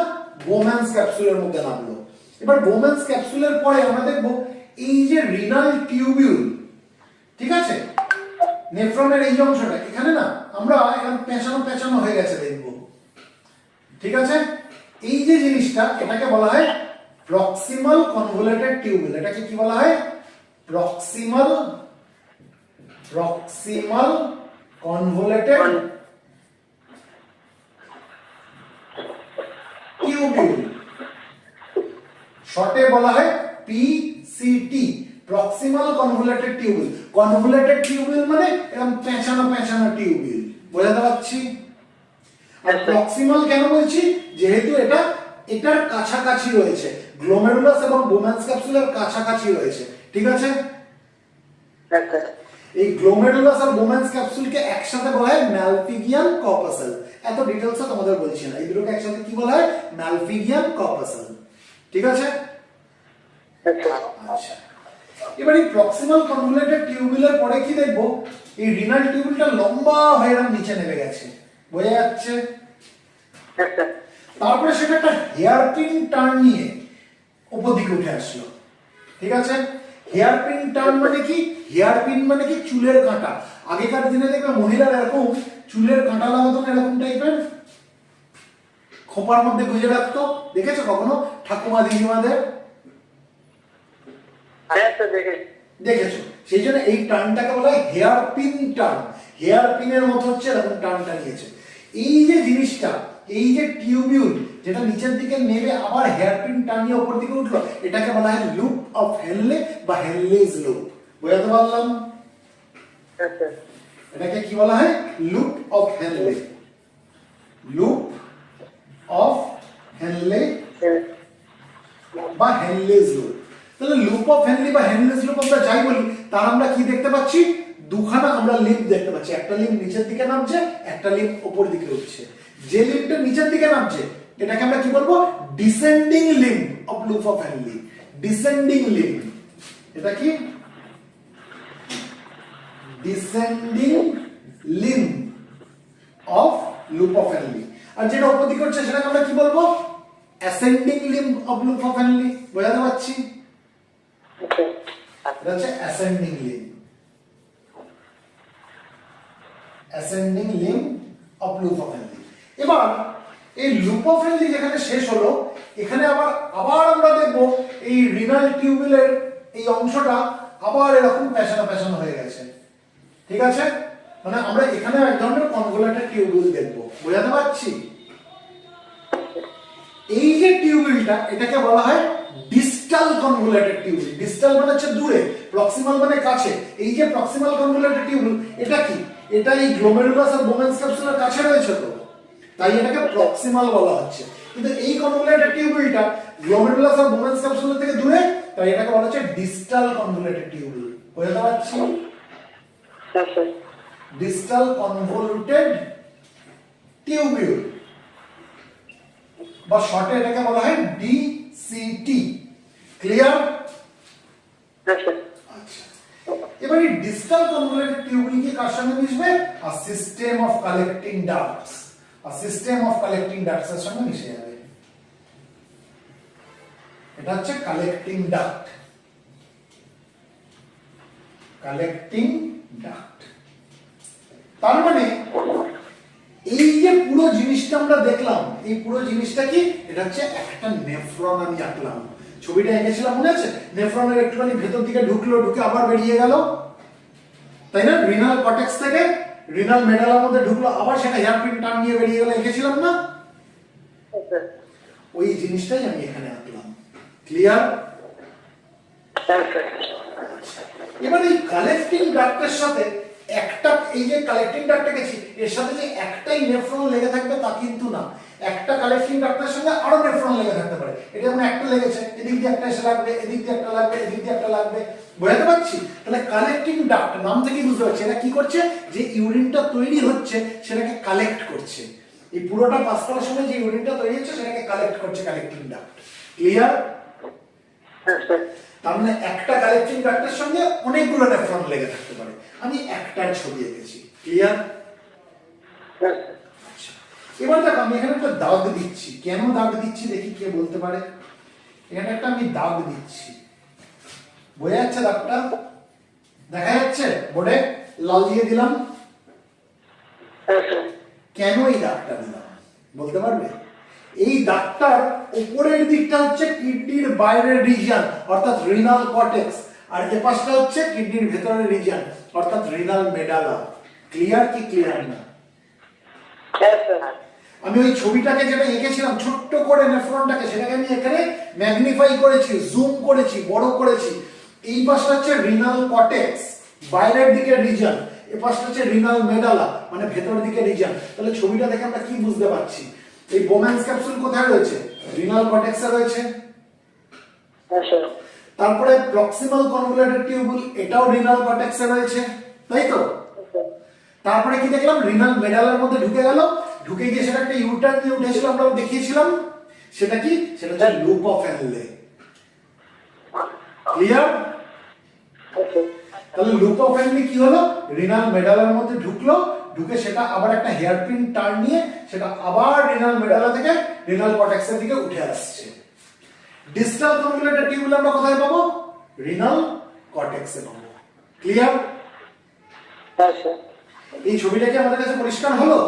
বোম্যানস ক্যাপসুলের মধ্যে নামলো। এবার বোম্যানস ক্যাপসুলের পরে আমরা দেখবো এই যে রিনাল টিউবিউল, ঠিক আছে, নেফ্রনের এই অংশটা এখানে না আমরা এখন পেঁচানো পেঁচানো হয়ে গেছে দেখবো, ঠিক আছে। এই যে জিনিসটা এটাকে বলা হয় প্রক্সিমাল কনভোলেটেড টিউবিউল। এটাকে কি বলা হয়? প্রক্সিমাল কনভোলেটেড টিউবিউল, শর্টে বলা হয় পিসিটি, প্রক্সিমাল কনভোলেটেড টিউবিউল। কনভোলেটেড টিউবিউল মানে এরকম পেঁচানো পেঁচানো টিউবিউল। বোঝাতে পারছি? আর প্রক্সিমাল কেন বলছি? যেহেতু এটা এটার কাছাকাছি রয়েছে, গ্লোমেরুলাস এবং বোম্যানস ক্যাপসুলের কাছাকাছি রয়েছে, ঠিক আছে। হ্যাঁ স্যার। এই গ্লোমেরুলাস আর বোম্যানস ক্যাপসুলকে একসাথে বলা হয় ম্যালপিগিয়ান কর্পাসেল। এত ডিটেইলসে তোমাদের বলছি না, এই দুটোকে একসাথে কি বলা হয়? ম্যালপিগিয়ান কর্পাসেল, ঠিক আছে। আচ্ছা, এবার এই প্রক্সিমাল কনভোলেটেড টিউবিউলের পরে কি দেখবো, এই রিনাল টিউবিউলটা লম্বা হয়ে এরকম নিচে নেমে গেছে, বোঝা যাচ্ছে। হ্যাঁ স্যার। তারপরে সেটা একটা হেয়ারপিন টার্ন নিয়ে উপর দিকে উঠে আসলো, ঠিক আছে। হেয়ারপিন টার্ন মানে কি? হেয়ারপিন মানে কি? চুলের কাঁটা। আগেকার দিনে দেখবে মহিলারা এরকম চুলের কাঁটা লাগাতো না, এরকম টাইপের খোপার মধ্যে গুঁজে রাখতো, দেখেছো কখনো ঠাকুমা দিদিমাদের? হ্যাঁ স্যার দেখেছি। দেখেছো, সেই জন্য এই টার্নটাকে বলা হয় হেয়ারপিন টার্ন। হেয়ারপিনের মতো হচ্ছে এরকম টার্নটা নিয়েছে। এই যে জিনিসটা, এই যে টিউবিউল যেটা নিচের দিকে নেমে আবার হেয়ারপিন টার্ন নিয়ে উপর দিকে উঠলো, এটাকে বলা হয় লুপ অফ হেনলে বা হেনলেজ লুপ। বোঝাতে পারলাম? হ্যাঁ স্যার। এটাকে কি বলা হয়? Loop of Hanle, loop of Hanle বা হেনলেজ লুপ। তাহলে লুপ অফ হেনলি বা হেনলেজ লুপ আমরা যাই বলি, তার আমরা কি দেখতে পাচ্ছি? দুখানা আমরা লিম্ব দেখতে পাচ্ছি, একটা লিম্ব নিচের দিকে নামছে, একটা লিম্ব উপর দিকে উঠছে। যে লিম্বটা নিচের দিকে নামছে এটাকে আমরা কি বলবো? Descending limb of loop of Henle. Descending limb, এটা কি? Descending limb of loop of Henle. আর যেটা উপর দিকে উঠছে সেটাকে আমরা কি বলবো? Ascending limb of loop of Henle. বোঝাতে পারছি? এটা হচ্ছে ascending limb, ascending limb of loop of Henle. এবার এই লুপ অফ হেনলি যেখানে শেষ হলো, এখানে আবার আমরা দেখবো এই রিনাল টিউবিউলের এই অংশটা আবার এরকম পেঁচানো পেঁচানো হয়ে গেছে, ঠিক আছে। মানে আমরা এখানে এক ধরনের কনভোলেটেড টিউবিউল দেখবো। বোঝাতে পারছি? এই যে টিউবিউলটা এটাকে বলা হয় ডিস্টাল কনভোলেটেড টিউবিউল। ডিস্টাল মানে হচ্ছে দূরে, প্রক্সিমাল মানে কাছে। এই যে প্রক্সিমাল কনভোলেটেড টিউবিউল এটা কি? এটা এই গ্লোমেরুলাস আর বোম্যানস ক্যাপসুলের কাছে রয়েছে, তো তাই এটাকে প্রক্সিমাল বলা হচ্ছে। কিন্তু এই কনভোলেটেড টিউবিউলটা গ্লোমেরুলাস আর বোম্যানস ক্যাপসুলের থেকে দূরে, তাই এটাকে বলা হচ্ছে ডিস্টাল কনভোলেটেড টিউবিউল। বোঝাতে পারছি? হ্যাঁ স্যার। ডিস্টাল কনভোলেটেড টিউবিউল বা শর্টে এটাকে বলা হয় ডিসিটি। ক্লিয়ার? হ্যাঁ স্যার। আচ্ছা, এবার এই ডিস্টাল কনভোলেটেড টিউবিউল কি কার সঙ্গে মিশবে? আর সিস্টেম অফ কালেক্টিং ডাক্টস, আর সিস্টেম অফ কালেক্টিং ডাক্টস এর সঙ্গে মিশে যাবে। এটা হচ্ছে কালেক্টিং ডাক্ট, কালেক্টিং ডাক্ট। তার মানে এই যে পুরো জিনিসটা আমরা দেখলাম, এই পুরো জিনিসটা কি? এটা হচ্ছে একটা নেফ্রন আমি আঁকলাম, ছবিটা এঁকেছিলাম মনে আছে? নেফ্রনের একটুখানি ভেতর দিকে ঢুকলো, ঢুকে আবার বেরিয়ে গেল, তাই না? রিনাল কর্টেক্স থেকে রিনাল মেডালার মধ্যে ঢুকলো, আবার সেটা হেয়ারপিন টার্ন নিয়ে বেরিয়ে গেল, এঁকেছিলাম না? ওই জিনিসটাই আমি এখানে আঁকলাম। ক্লিয়ার? হ্যাঁ স্যার। এবার এই কালেক্টিং ডাক্টের সাথে একটা এই যে কালেক্টিং ডাক্টে গেছি এর সাথে যে একটাই নেফ্রন লেগে থাকবে তা কিন্তু না, একটা কালেক্টিং ডাক্টের সঙ্গে আরো নেফ্রন লেগে থাকতে পারে। এটা যেমন একটা লেগেছে, এদিক দিয়ে একটা এসে লাগবে, এদিক দিয়ে একটা লাগবে, এদিক দিয়ে একটা লাগবে, বোঝাতে পারছি? তাহলে কালেক্টিং ডাক্ট নাম থেকেই বুঝতে পারছি এটা কি করছে, যে ইউরিনটা তৈরি হচ্ছে সেটাকে কালেক্ট করছে। এই পুরোটা পাস করার সময় যে ইউরিনটা তৈরি হচ্ছে সেটাকে কালেক্ট করছে কালেক্টিং ডাক্ট। ক্লিয়ার? হ্যাঁ স্যার। তার মানে একটা কালেক্টিং ডাক্টের সঙ্গে অনেকগুলো নেফ্রন লেগে থাকতে পারে। আমি একটার ছবি এঁকেছি। ক্লিয়ার? হ্যাঁ স্যার। আচ্ছা, এবার দেখো আমি এখানে একটা দাগ দিচ্ছি। কেন দাগ দিচ্ছি দেখি কে বলতে পারে। এখানে একটা আমি দাগ দিচ্ছি, বোঝা যাচ্ছে দাগটা? দেখা যাচ্ছে বোর্ডে? লাল দিয়ে দিলাম। হ্যাঁ স্যার। কেন এই দাগটা দিলাম বলতে পারবে? এই দাগটার উপরের দিকটা হচ্ছে কিডনির বাইরের রিজিয়ন অর্থাৎ রিনাল কর্টেক্স, আর এ পাশটা হচ্ছে কিডনির ভেতরের রিজিয়ন অর্থাৎ রিনাল মেডালা। ক্লিয়ার কি ক্লিয়ার না? হ্যাঁ স্যার। আমি ওই ছবিটাকে যেটা এঁকেছিলাম ছোট্ট করে নেফ্রনটাকে, সেটাকে আমি এখানে ম্যাগনিফাই করেছি, জুম করেছি, বড় করেছি। এই পাশটা হচ্ছে রিনাল কর্টেক্স, বাইরের দিকের রিজিয়ন, এ পাশটা হচ্ছে রিনাল মেডালা মানে ভেতরের দিকের রিজিয়ন। তাহলে ছবিটা দেখে আমরা কি বুঝতে পারছি? এই বোম্যান্স ক্যাপসুল কোথায় রয়েছে? রিনাল কর্টেক্সে রয়েছে। হ্যাঁ স্যার। তারপরে প্রক্সিমাল কনভলিউটেড টিউবুল, এটাও রিনাল কর্টেক্সে রয়েছে, তাই তো? তারপরে কি দেখলাম? রিনাল মেডালার মধ্যে ঢুকে গেল, ঢুকে গিয়ে সেটা একটা ইউটার্ন দিয়ে উঠেছিল, আমরা দেখিয়েছিলাম। সেটা কি? সেটা হচ্ছে লুপ অফ এনলে। ক্লিয়ার? তাহলে লুপ অফ এনলে কি হলো? রিনাল মেডালার মধ্যে ঢুকলো, ঢুকে সেটা আবার একটা হেয়ারপিন টার্ন নিয়ে সেটা আবার রিনাল মেডালা থেকে রিনাল কর্টেক্সের দিকে উঠে আসছে। ডিস্টাল কনভলিউটেড টিউবুল আমরা কোথায় পাবো? রিনাল কর্টেক্সে পাবো। ক্লিয়ার? হ্যাঁ স্যার। এই ছবিটা কি আমাদের কাছে পরিষ্কার হলো?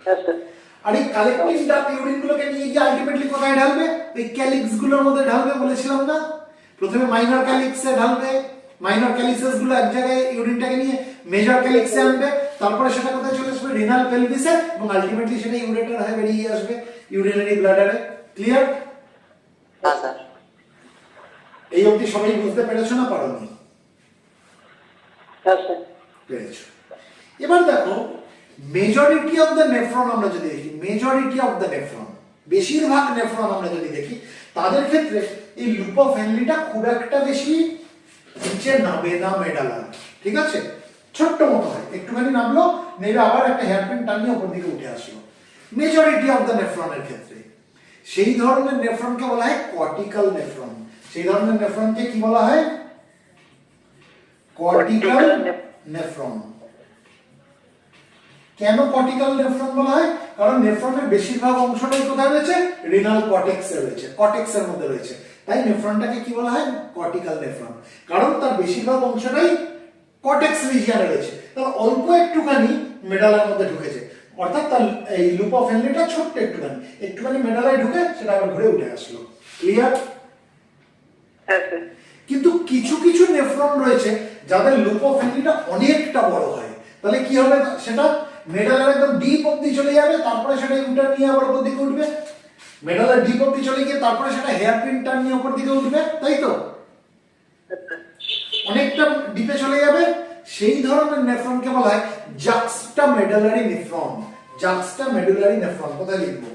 হ্যাঁ স্যার। আর এই কালেক্টিং ডাক্ট ইউরিন গুলোকে নিয়ে গিয়ে আলটিমেটলি কোথায় ঢালবে? ওই ক্যালিক্স গুলোর মধ্যে ঢালবে বলেছিলাম না? প্রথমে মাইনর ক্যালিক্সে ঢালবে, মাইনর ক্যালিক্সেস গুলো এক জায়গায় ইউরিনটাকে নিয়ে মেজর ক্যালিক্সে আনবে, তারপরে সেটা কোথায় চলে আসবে? রিনাল পেলভিসে, এবং আলটিমেটলি সেটা ইউরেটার হয়ে বেরিয়ে আসবে ইউরিনারি ব্লাডারে। ক্লিয়ার? হ্যাঁ স্যার। এই অবধি সবাই বুঝতে পেরেছো না পারোনি? হ্যাঁ স্যার। পেরেছো। এবার দেখো মেজরিটি অফ দ্য নেফ্রন আমরা যদি দেখি, মেজরিটি অফ দ্য নেফ্রন, বেশিরভাগ নেফ্রন আমরা যদি দেখি, তাদের ক্ষেত্রে এই লুপ অফ হেনলিটা খুব একটা বেশি নিচে নামে না মেডালা, ঠিক আছে? ছোট্ট মতো হয়, একটুখানি নামলো, নেবে আবার একটা হেয়ারপিন টানিয়ে উপর দিকে উঠে আসলো। মেজরিটি অফ দ্য নেফ্রনের ক্ষেত্রে সেই ধরনের নেফ্রনকে বলা হয় কর্টিক্যাল নেফ্রন। সেই ধরনের নেফ্রনকে কি বলা হয়? Cortical nephron. কেন কর্টিক্যাল নেফ্রন বলা হয়? কারণ নেফ্রনের বেশিরভাগ অংশটাই কোথায় রয়েছে? রিনাল কর্টেক্সে রয়েছে, কর্টেক্সের মধ্যে রয়েছে। তাই নেফ্রনটাকে কি বলা হয়? কর্টিক্যাল নেফ্রন, কারণ তার বেশিরভাগ অংশটাই কর্টেক্স রিজিয়নে রয়েছে, তার অল্প একটুখানি মেডালার মধ্যে ঢুকেছে, অর্থাৎ তার এই লুপ অফ হেনলিটা ছোট্ট একটুখানি মেডালায় ঢুকে সেটা আবার ঘুরে উঠে আসলো। ক্লিয়ার? হ্যাঁ স্যার। কিন্তু কিছু কিছু নেফ্রন রয়েছে যাদের লুপ অফ হেনলিটা অনেকটা বড় হয়। তাহলে কি হবে? সেটা মেডালার একদম ডিপ অবধি চলে যাবে, তারপরে সেটা ইউটার নিয়ে আবার উপর দিকে উঠবে, মেডালার ডিপ অবধি চলে গিয়ে তারপরে সেটা হেয়ারপিন টার্ন নিয়ে উপর দিকে উঠবে, তাই তো? অনেকটা ডিপে চলে যাবে। সেই ধরনের নেফ্রনকে বলা হয় জাক্সটা মেডুলারি নেফ্রন। জাক্সটা মেডুলারি নেফ্রন কোথায় লিখবো?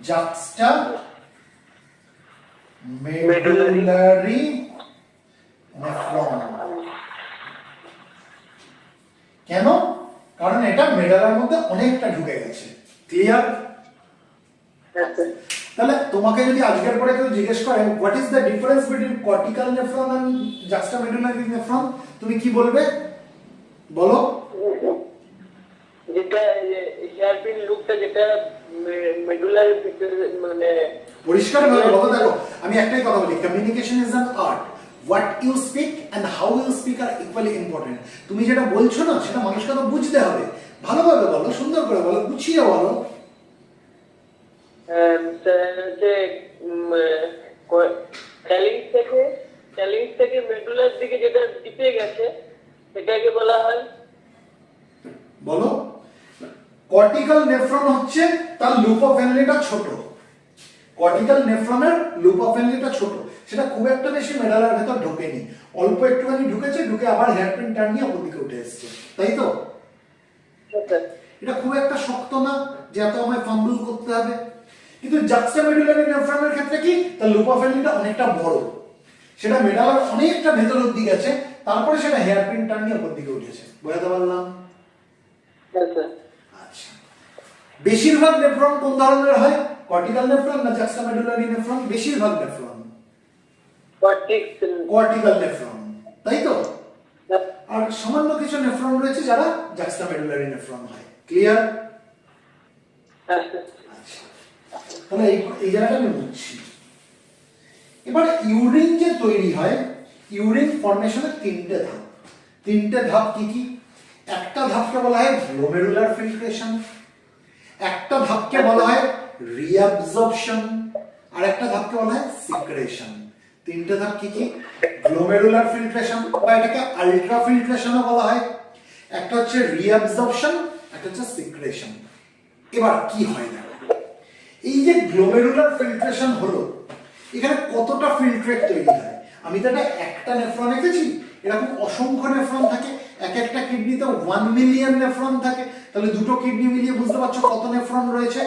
জাক্সটা মেডুলারি নেফ্রন। কেন? কারণ এটা মেডালার মধ্যে অনেকটা ঢুকে গেছে। ক্লিয়ার? হ্যাঁ স্যার। তাহলে তোমাকে যদি আজকের পরে কেউ জিজ্ঞেস করে what is the difference between cortical nephron and juxtamedullary nephron, তুমি কি বলবে বলো? যেটা হেয়ারপিন লুকটা যেটা মেডুলার ভিতরে মানে পরিষ্কার ভাবে বলো। দেখো আমি একটাই কথা বলি, communication is an art. What you speak and how you speak are equally important. তুমি যেটা বলছো না সেটা মানুষকে তো বুঝতে হবে। ভালোভাবে বলো, সুন্দর করে বলো, গুছিয়ে বলো। যে ক্যালিংস থেকে মেডুলার দিকে যেটা টিপে গেছে সেটাকে বলা হয় বলো। কর্টিক্যাল নেফ্রন হচ্ছে তার লুপ অফ হেনলিটা ছোট, কর্টিক্যাল নেফ্রনের লুপ অফ হেনরিটা ছোট, সেটা খুব একটা বেশি মেডালার ভেতর ঢোকেনি, অল্প একটুখানি ঢুকেছে, ঢুকে আবার হেয়ারপিন টার্ন নিয়ে ওপর দিকে উঠে এসছে, তাই তো? হ্যাঁ স্যার। এটা খুব একটা শক্ত না যে এত আমায় ফাম্বল করতে হবে। কিন্তু জাক্সটামেডুলারি নেফ্রনের ক্ষেত্রে কি, তার লুপ অফ হেনরিটা অনেকটা বড়, সেটা মেডালার অনেকটা ভেতর অব্দি গেছে, তারপরে সেটা হেয়ারপিন টার্ন নিয়ে ওপর দিকে উঠেছে। বোঝাতে পারলাম? হ্যাঁ স্যার। আচ্ছা, বেশিরভাগ নেফ্রন কোন ধরনের হয়, কর্টিক্যাল নেফ্রন না জাক্সটামেডুলারি নেফ্রন? বেশিরভাগ নেফ্রন কর্টিক্যাল নেফ্রন, তাই তো? আর সামান্য কিছু নেফ্রন রয়েছে যারা জাক্সটামেডুলারি নেফ্রন হয়। ক্লিয়ার? হ্যাঁ স্যার। আচ্ছা, তাহলে এই জায়গাটা আমি বুঝছি। এবার ইউরিন যে তৈরি হয়, ইউরিন ফর্মেশনের তিনটে ধাপ কি কি? একটা ধাপকে বলা হয় গ্লোমেরুলার ফিল্ট্রেশন, একটা ধাপকে বলা হয় রিঅ্যাবজর্পশন, আর একটা ধাপকে বলা হয় সিক্রেশন। তিনটে ধাপ কি কি? গ্লোমেরুলার ফিল্ট্রেশন বা এটাকে আলট্রা ফিল্ট্রেশনও বলা হয়, একটা হচ্ছে রিঅ্যাবজর্পশন, একটা হচ্ছে সিক্রেশন। এবার কি হয় না, এই যে গ্লোমেরুলার ফিল্ট্রেশন হলো, এখানে কতটা ফিল্ট্রেট তৈরি হয়? আমি তো এটা একটা নেফ্রন এঁকেছি, এরকম অসংখ্য নেফ্রন থাকে, এক একটা কিডনিতে 1 মিলিয়ন নেফ্রন থাকে, তাহলে দুটো কিডনি মিলিয়ে বুঝতে পারছো কত নেফ্রন রয়েছে।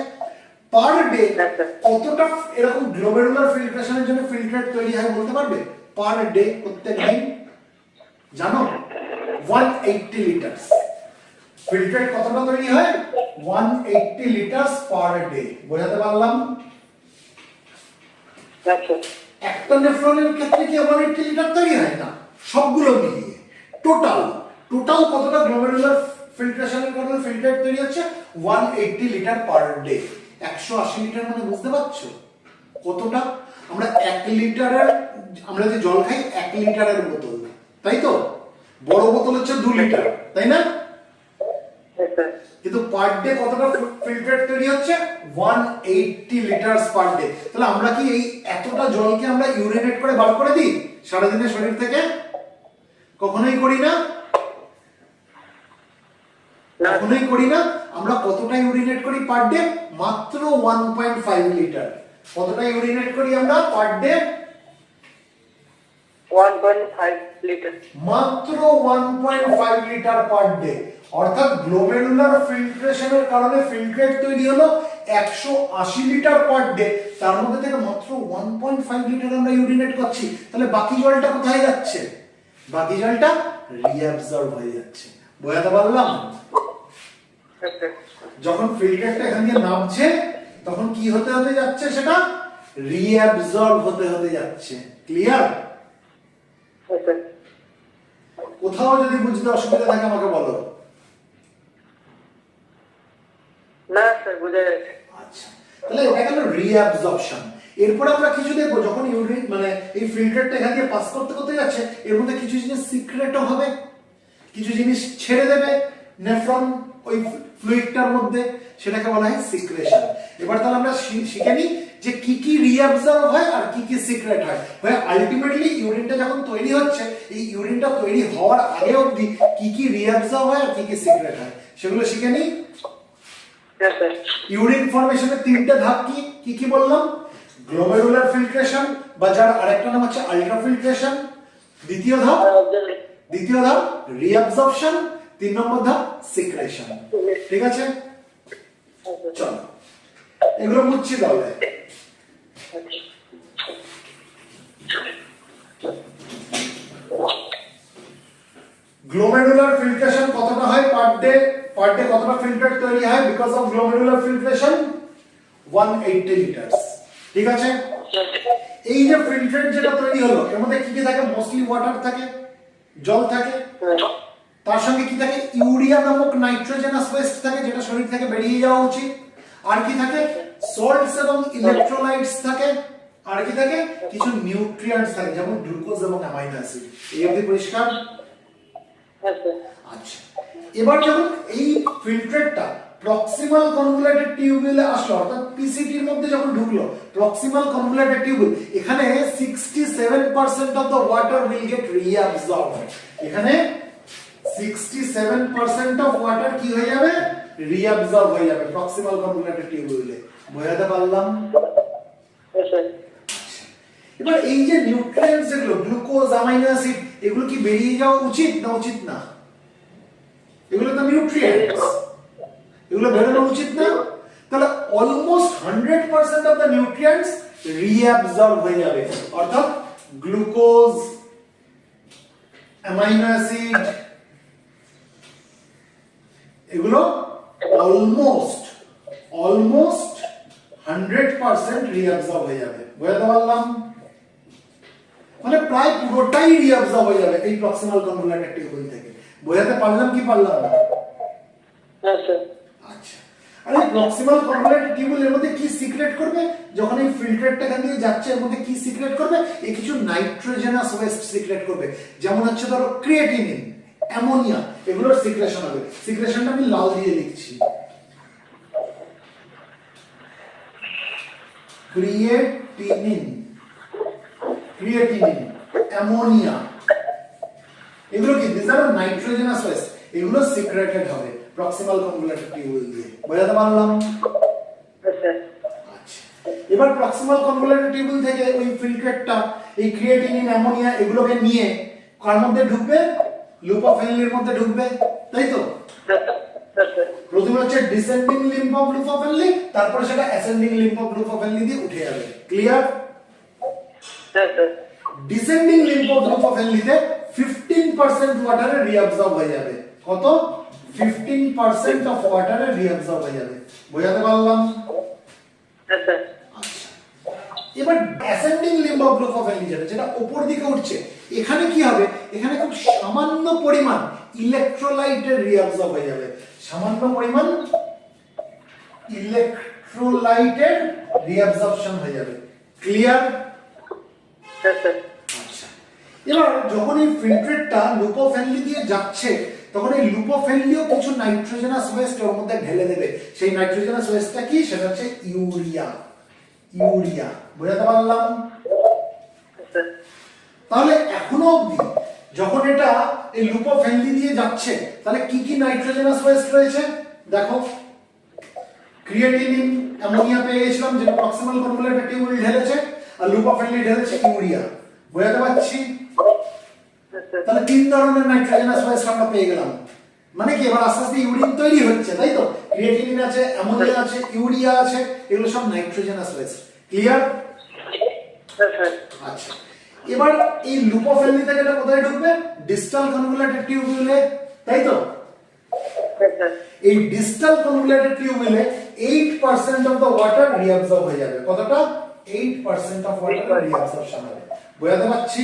পার ডে কতটা এরকম গ্লোমেরুলার ফিল্ট্রেশনের জন্য ফিল্ট্রেট তৈরি হয় বলতে পারবে? পার ডে, প্রত্যেক দিন জানো? 180 লিটারস ফিল্ট্রেট কতটা তৈরি হয়? 180 লিটারস পার ডে। বোঝাতে পারলাম? হ্যাঁ স্যার। একটা নেফ্রনের ক্ষেত্রে কি 180 লিটার তৈরি হয় না, সবগুলো মিলিয়ে টোটাল কতটা গ্লোমেরুলার ফিল্ট্রেশনের কারণে ফিল্ট্রেট তৈরি হচ্ছে? 180 লিটার পার ডে। 180 লিটার মানে বুঝতে পারছো কতটা? আমরা 1 লিটারের, আমরা যে জল খাই 1 লিটারের বোতল, তাই তো? বড় বোতল হচ্ছে 2 লিটার, তাই না? হ্যাঁ স্যার। কিন্তু পার ডে কতটা ফিল্ট্রেট তৈরি হচ্ছে? 180 লিটারস পার ডে। তাহলে আমরা কি এই এতটা জলকে আমরা ইউরিনেট করে বার করে দিই সারাদিনে শরীর থেকে? কখনোই করি না, কখনোই করি না। আমরা কতটা ইউরিনেট করি পার ডে? মাত্র 1.5 লিটার। কতটা ইউরিনেট করি আমরা পার ডে? 1.5 লিটার। মাত্র 1.5 লিটার পার ডে। অর্থাৎ গ্লোমেরুলার ফিল্ট্রেশনের কারণে ফিল্ট্রেট তৈরি হলো 180 লিটার পার ডে, তার মধ্যে থেকে মাত্র 1.5 লিটার আমরা ইউরিনেট করছি। তাহলে বাকি জলটা কোথায় যাচ্ছে? বাকি জলটা রিঅ্যাবজর্ব হয়ে যাচ্ছে। বোঝাতে পারলাম? হ্যাঁ স্যার। যখন ফিল্ট্রেটটা এখান দিয়ে নামছে তখন কি হতে হতে যাচ্ছে? সেটা রিঅ্যাবজর্ব হতে হতে যাচ্ছে। ক্লিয়ার? হ্যাঁ স্যার। কোথাও যদি বুঝতে অসুবিধা থাকে আমাকে বলো। না স্যার, বোঝা যাচ্ছে। আচ্ছা, তাহলে এটা গেল রিঅ্যাবজর্পশন। এরপর আমরা কিছু দেখবো, যখন ইউরিন মানে এই ফিল্টারটা এখান দিয়ে পাস করতে করতে যাচ্ছে, এর মধ্যে কিছু জিনিস সিক্রেটও হবে, কিছু জিনিস ছেড়ে দেবে নেফ্রন ওই ফ্লুইডটার মধ্যে, সেটাকে বলা হয় সিক্রেশন। এবার তাহলে আমরা শিখে নিই যে কি কি রিঅ্যাবজর্ব হয় আর কি কি সিক্রেট হয়। ভাই আলটিমেটলি ইউরিনটা যখন তৈরি হচ্ছে, এই ইউরিনটা তৈরি হওয়ার আগে অবধি কি কি রিঅ্যাবজর্ব হয় আর কি কি সিক্রেট হয় সেগুলো শিখে নিই। হ্যাঁ স্যার। ইউরিন ফর্মেশনের তিনটে ধাপ কি কি কি বললাম? গ্লোমেরুলার ফিল্ট্রেশন বা যার আরেকটা নাম হচ্ছে আলট্রা ফিল্ট্রেশন। দ্বিতীয় ধাপ রিঅ্যাবজর্পশন। 3 নম্বর ধাপ সিক্রেশন। ঠিক আছে, চলো এগুলো বুঝছি তাহলে। গ্লোমেরুলার ফিল্ট্রেশন কতটা হয় পার ডে? পার ডে কতটা ফিল্ট্রেট তৈরি হয় বিকজ অফ গ্লোমেরুলার ফিল্ট্রেশন? 180 লিটারস। ঠিক আছে, এই যে ফিল্ট্রেট যেটা তৈরি হলো এর মধ্যে কি কি থাকে? মোস্টলি ওয়াটার থাকে, জল থাকে, তার সঙ্গে কি থাকে? ইউরিয়া নামক নাইট্রোজেনাস ওয়েস্ট থাকে যেটা শরীর থেকে বেরিয়ে যাওয়া উচিত। আর কি থাকে? সল্টস এবং ইলেকট্রোলাইটস থাকে। আর কি থাকে? কিছু নিউট্রিয়েন্টস থাকে যেমন গ্লুকোজ এবং অ্যামাইনো অ্যাসিড। এই অবধি পরিষ্কার? আচ্ছা, এবার যখন এই ফিল্ট্রেটটা প্রক্সিমাল কনভলিউটেড টিউবুলে আসলো, অর্থাৎ পিসিটি এর মধ্যে যখন ঢুকলো, প্রক্সিমাল কনভলিউটেড টিউবুল, এখানে 67% of the water will get reabsorbed. এখানে 67% অফ ওয়াটার কি হয়ে যাবে? রিঅ্যাবজর্ব হয়ে যাবে প্রক্সিমাল কনভলিউটেড টিউবুলে। বোঝাতে পারলাম? Yes, sir. এবার এই যে নিউট্রিয়েন্টস যেগুলো গ্লুকোজ অ্যামাইনো অ্যাসিড এগুলো কি বেরিয়ে যাওয়া উচিত না উচিত না? এগুলো তো নিউট্রিয়েন্টস, এগুলো বেরোনো উচিত না? তাহলে almost 100% of the nutrients reabsorb হয়ে যাবে, অর্থাৎ গ্লুকোজ অ্যামাইনো অ্যাসিড এগুলো অলমোস্ট 100% রিঅ্যাবজর্ব হয়ে যাবে। বুঝতে পারলাম? মানে প্রায় পুরোটাই রিঅ্যাবজর্ব হয়ে যাবে এই প্রক্সিমাল কনভোলুলেটেড টিউবুল থেকে। বোঝাতে পারলাম কি পারলাম না? Yes, sir. আচ্ছা, আর এই প্রক্সিমাল কনভোলুলেটেড টিউবুল এর মধ্যে কি সিক্রেট করবে? যখন এই ফিল্টারটা এখান দিয়ে যাচ্ছে এর মধ্যে কি সিক্রেট করবে? এই কিছু নাইট্রোজেনাস ওয়েস্ট সিক্রেট করবে, যেমন হচ্ছে ধরো ক্রিয়েটিনিন, অ্যামোনিয়া, এগুলোর সিক্রেশন হবে। সিক্রেশনটা আমি লাল দিয়ে লিখছি। ক্রিয়েটিনিন, অ্যামোনিয়া, এগুলো কি? দিস আর নাইট্রোজেনাস ওয়েস্ট, এগুলো সিক্রেটেড হবে প্রক্সিমাল কনভোলুলেটেড টিউবুল দিয়ে। বোঝাতে পারলাম? Yes, sir. আচ্ছা, এবার প্রক্সিমাল কনভোলুলেটেড টিউবুল থেকে ওই ফিল্ট্রেটটা এই ক্রিয়েটিনিন, অ্যামোনিয়া এগুলোকে নিয়ে কার মধ্যে ঢুকবে? লুপ অফ হেনলির মধ্যে ঢুকবে, তাই তো? Yes, sir. প্রথমে হচ্ছে descending limb of loop of Henle, তারপরে সেটা ascending limb of loop of Henle দিয়ে উঠে যাবে। Clear? Yes, sir. Descending limb of loop of হেনলিতে 15% ওয়াটারে রিঅ্যাবজর্ব হয়ে যাবে। কত? 15% অফ ওয়াটারে রিঅ্যাবজর্ব হয়ে যাবে। বোঝাতে পারলাম? Yes, sir. আচ্ছা, এবার ascending limb of loop of Henley যেটা উপর দিকে উঠছে, এখানে কি হবে? এখানে খুব সামান্য পরিমাণ ইলেকট্রোলাইটের রিঅ্যাবজর্ব হয়ে যাবে। সামান্য পরিমাণ ইলেকট্রোলাইটের রিঅ্যাবজর্পশন হয়ে যাবে। ক্লিয়ার? Yes, sir. আচ্ছা, এবার যখন এই ফিল্ট্রেটটা লুপ অফ হেনলি দিয়ে যাচ্ছে তখন এই লুপ অফ হেনলিও কিছু নাইট্রোজেনাস ওয়েস্ট ওর মধ্যে ঢেলে দেবে। সেই নাইট্রোজেনাস ওয়েস্টটা কি? সেটা হচ্ছে ইউরিয়া। ইউরিয়া, বুঝতে পারলাম? Yes, sir. তাহলে এখনো অবধি যখন এটা এই লুপ অফ হেনলি দিয়ে যাচ্ছে তাহলে কি কি নাইট্রোজেনাস ওয়েস্ট রয়েছে দেখো। ক্রিয়েটিনিন, অ্যামোনিয়া পেয়ে গেছিলাম যেটা প্রক্সিমাল কনভোলুলেটেড টিউবুল ঢেলেছে, আর লুপ অফ হেনলি ঢেলেছে ইউরিয়া। বুঝতে পারছি? Yes, sir. তাহলে তিন ধরনের নাইট্রোজেনাস ওয়েস্ট আমরা পেয়ে গেলাম। মানে কি এবার আস্তে আস্তে ইউরিন তৈরি হচ্ছে, তাই তো? ক্রিয়েটিনিন আছে, অ্যামোনিয়া আছে, ইউরিয়া আছে, এগুলো সব nitrogenous West. Clear? Yes, sir. আচ্ছা, এবার এই লুপ অফ হেনলি থেকে এটা কোথায় ঢুকবে? ডিস্টাল কনভোলুলেটেড টিউবুলে, তাই তো? Yes, sir. এই ডিস্টাল কনভোলুলেটেড টিউবুলে 8% অফ দ্য ওয়াটার রিঅ্যাবজর্ব হয়ে যাবে। কতটা? 8% অফ ওয়াটার রিঅ্যাবজর্পশন হবে। বুঝতে পারছি?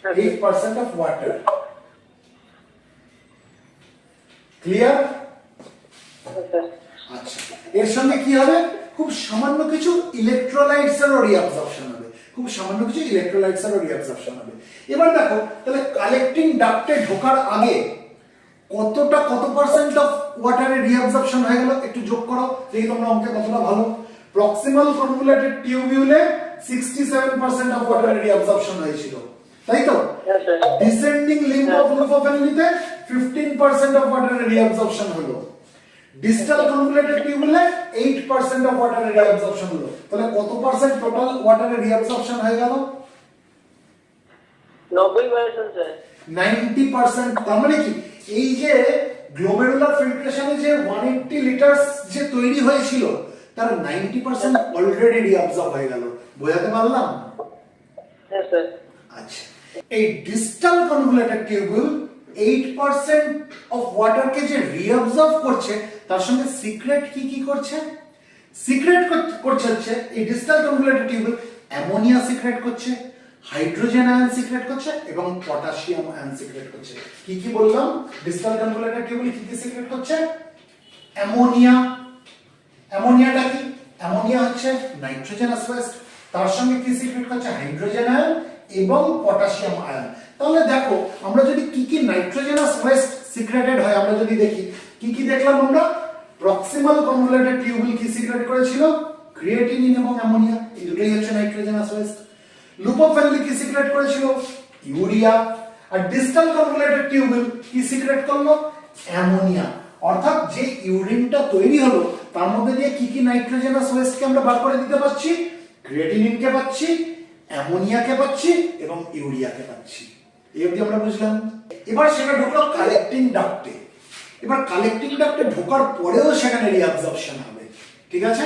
8% of water. Clear? Yes, sir. আচ্ছা, এর সঙ্গে কি হবে? খুব সামান্য কিছু ইলেকট্রোলাইটস এর রিঅ্যাবজর্পশন হবে। খুব সামান্য কিছু ইলেকট্রোলাইটস এর রিঅ্যাবজর্পশন হবে। এবার দেখো তাহলে কালেক্টিং ডাক্টে ঢোকার আগে কত পার্সেন্ট অফ ওয়াটারের রিঅ্যাবজর্পশন হয়ে গেল? একটু যোগ করো দেখি তোমরা অঙ্কে কতটা ভালো। প্রক্সিমাল কনভোলুলেটেড টিউবিউলে 67% অফ ওয়াটারের রিঅ্যাবজর্পশন হয়েছিল, তাই তো? Yes, sir. Descending limb of loop of হেনলিতে 15% অফ ওয়াটারের রিঅ্যাবজর্পশন হলো। ডিস্টাল কনভোলুলেটেড টিউবুলে 8% অফ ওয়াটারের রিঅ্যাবজর্পশন হলো। তাহলে কত পার্সেন্ট টোটাল ওয়াটারের রিঅ্যাবজর্পশন হয়ে গেল? 90%, sir. 90%। তার মানে কি এই যে গ্লোমেরুলার ফিল্ট্রেশনে যে 180 লিটার যে তৈরি হয়েছিল তার 90% অলরেডি রিঅ্যাবজর্ব হয়ে গেল। বোঝাতে পারলাম? Yes, sir. আচ্ছা, এই ডিস্টাল কনভোলুলেটেড টিউবুল 8% অফ ওয়াটারকে যে রিঅ্যাবজর্ব করছে তার সঙ্গে সিক্রেট কি কি করছে? সিক্রেট করছে হচ্ছে এই ডিস্টাল কনভোলুলেটেড টিউবুল অ্যামোনিয়া সিক্রেট করছে, হাইড্রোজেন আয়ন সিক্রেট করছে এবং পটাশিয়াম আয়ন সিক্রেট করছে। কি কি বললাম? ডিস্টাল কনভোলুলেটেড টিউবুল কি কি সিক্রেট করছে? অ্যামোনিয়া। অ্যামোনিয়াটা কি? অ্যামোনিয়া হচ্ছে নাইট্রোজেনাস ওয়েস্ট, তার সঙ্গে কি সিক্রেট করছে? হাইড্রোজেন আয়ন এবং পটাশিয়াম আয়ন। তাহলে দেখো আমরা যদি কি কি নাইট্রোজেনাস ওয়েস্ট সিক্রেটেড হয় আমরা যদি দেখি কি কি দেখলাম আমরা। প্রক্সিমাল কনভোলুলেটেড টিউবুল কি সিক্রেট করেছিল? ক্রিয়েটিনিন এবং অ্যামোনিয়া, এই দুটোই হচ্ছে nitrogenous West. Loop of Henley কি সিক্রেট করেছিল? ইউরিয়া। আর ডিস্টাল কনভোলুলেটেড টিউবুল কি সিক্রেট করলো? অ্যামোনিয়া। অর্থাৎ যে ইউরিনটা তৈরি হলো তার মধ্যে দিয়ে কি কি নাইট্রোজেনাস ওয়েস্টকে আমরা বার করে দিতে পারছি? ক্রিয়েটিনিনকে পাচ্ছি, অ্যামোনিয়াকে পাচ্ছি এবং ইউরিয়াকে পাচ্ছি। এই অবধি আমরা বুঝলাম। এবার সেটা ঢুকলো কালেক্টিং ডাক্টে। এবার কালেক্টিং ডাক্টে ঢোকার পরেও সেখানে রিঅ্যাবজর্পশন হবে, ঠিক আছে?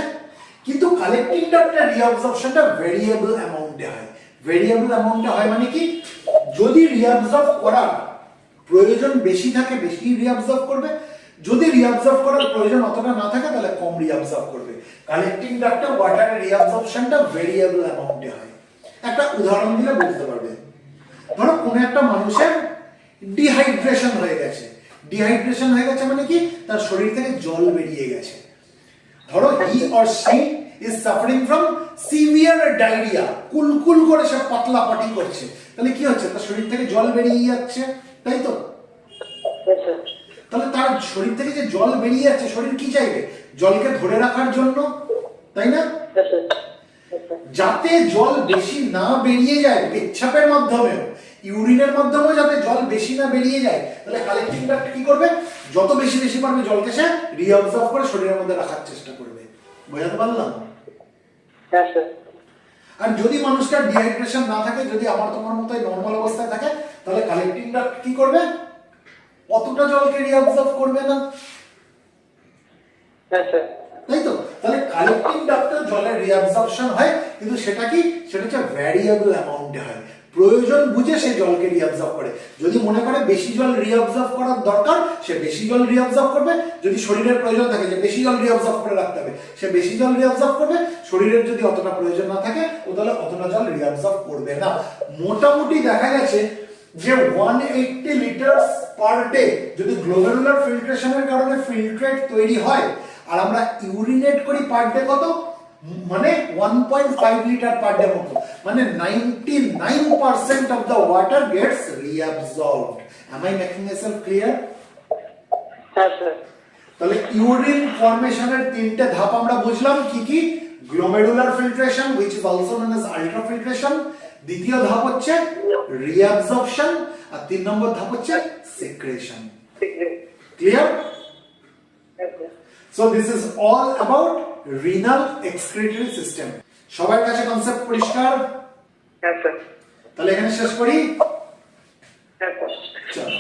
কিন্তু কালেক্টিং ডাক্টের রিঅ্যাবজর্পশনটা ভেরিয়েবল অ্যামাউন্টে হয়। ভেরিয়েবল অ্যামাউন্টে হয় মানে কি, যদি রিঅ্যাবজর্ব করার প্রয়োজন বেশি থাকে বেশি রিঅ্যাবজর্ব করবে, যদি রিঅ্যাবজর্ব করার প্রয়োজন অতটা না থাকে তাহলে কম রিঅ্যাবজর্ব করবে। কালেক্টিং ডাক্টে ওয়াটারের রিঅ্যাবজর্পশনটা ভেরিয়েবল অ্যামাউন্টে হয়। একটা উদাহরণ দিলে বুঝতে পারবে। ধরো কোনো একটা মানুষের ডিহাইড্রেশন হয়ে গেছে। ডিহাইড্রেশন হয়ে গেছে মানে কি, তার শরীর থেকে জল বেরিয়ে গেছে। ধরো he or she is suffering from severe diarrhoea, কুলকুল করে সে পাতলা পাটি করছে, তাহলে কি হচ্ছে, তার শরীর থেকে জল বেরিয়ে যাচ্ছে, তাই তো? Yes, sir. তাহলে তার শরীর থেকে যে জল বেরিয়ে যাচ্ছে, শরীর কি চাইবে, জলকে ধরে রাখার জন্য, তাই না? Yes, sir. Yes, sir. যাতে জল বেশি না বেরিয়ে যায় পেচ্ছাপের মাধ্যমেও, ইউরিনের মাধ্যমেও যাতে জল বেশি না বেরিয়ে যায়, তাহলে কালেক্টিং ডাক্ট কি করবে, যত বেশি পারবে জলকে সে রিঅবজর্ব করে শরীরের মধ্যে রাখার চেষ্টা করবে। বোঝাতে পারলাম? Yes, sir. আর যদি মানুষটার ডিহাইড্রেশন না থাকে, যদি আমার তোমার মতোই নর্মাল অবস্থায় থাকে, তাহলে কালেক্টিং ডাক্ট কি করবে, অতটা জলকে রিঅবজর্ব করবে না, Yes, sir. তাই তো? তাহলে কালেক্টিং ডাক্টে জলের রিঅ্যাবজর্পশন হয়, কিন্তু সেটা কি, সেটা হচ্ছে ভ্যারিয়েবল অ্যামাউন্টে হয়। প্রয়োজন বুঝে সে জলকে রিঅ্যাবজর্ব করে। যদি মনে করে বেশি জল রিঅ্যাবজর্ব করার দরকার, সে বেশি জল রিঅ্যাবজর্ব করবে। যদি শরীরের প্রয়োজন থাকে যে বেশি জল রিঅ্যাবজর্ব করে রাখতে হবে, সে বেশি জল রিঅ্যাবজর্ব করবে। শরীরের যদি অতটা প্রয়োজন না থাকে, ও তাহলে অতটা জল রিঅ্যাবজর্ব করবে না। মোটামুটি দেখা গেছে যে 180 লিটার পার ডে যদি গ্লোমেরুলার ফিল্ট্রেশনের কারণে ফিল্ট্রেট তৈরি হয়, আর আমরা ইউরিনেট করি পার ডে কত, মানে 1.5 লিটার পার ডে মতো, মানে 99% of the water gets reabsorbed. Am I making myself clear? Yes, sir. তাহলে ইউরিন ফর্মেশনের তিনটে ধাপ আমরা বুঝলাম কি কি। Glomerular filtration, which is also known as ultrafiltration, দ্বিতীয় ধাপ হচ্ছে রিঅ্যাবজর্পশন, আর 3 নম্বর ধাপ হচ্ছে secretion. Clear? Yes, sir. So this is all about renal excretory system. সবার কাছে কনসেপ্ট পরিষ্কার? Yes, sir. তাহলে এখানে শেষ করি। Yes, sir. চলো।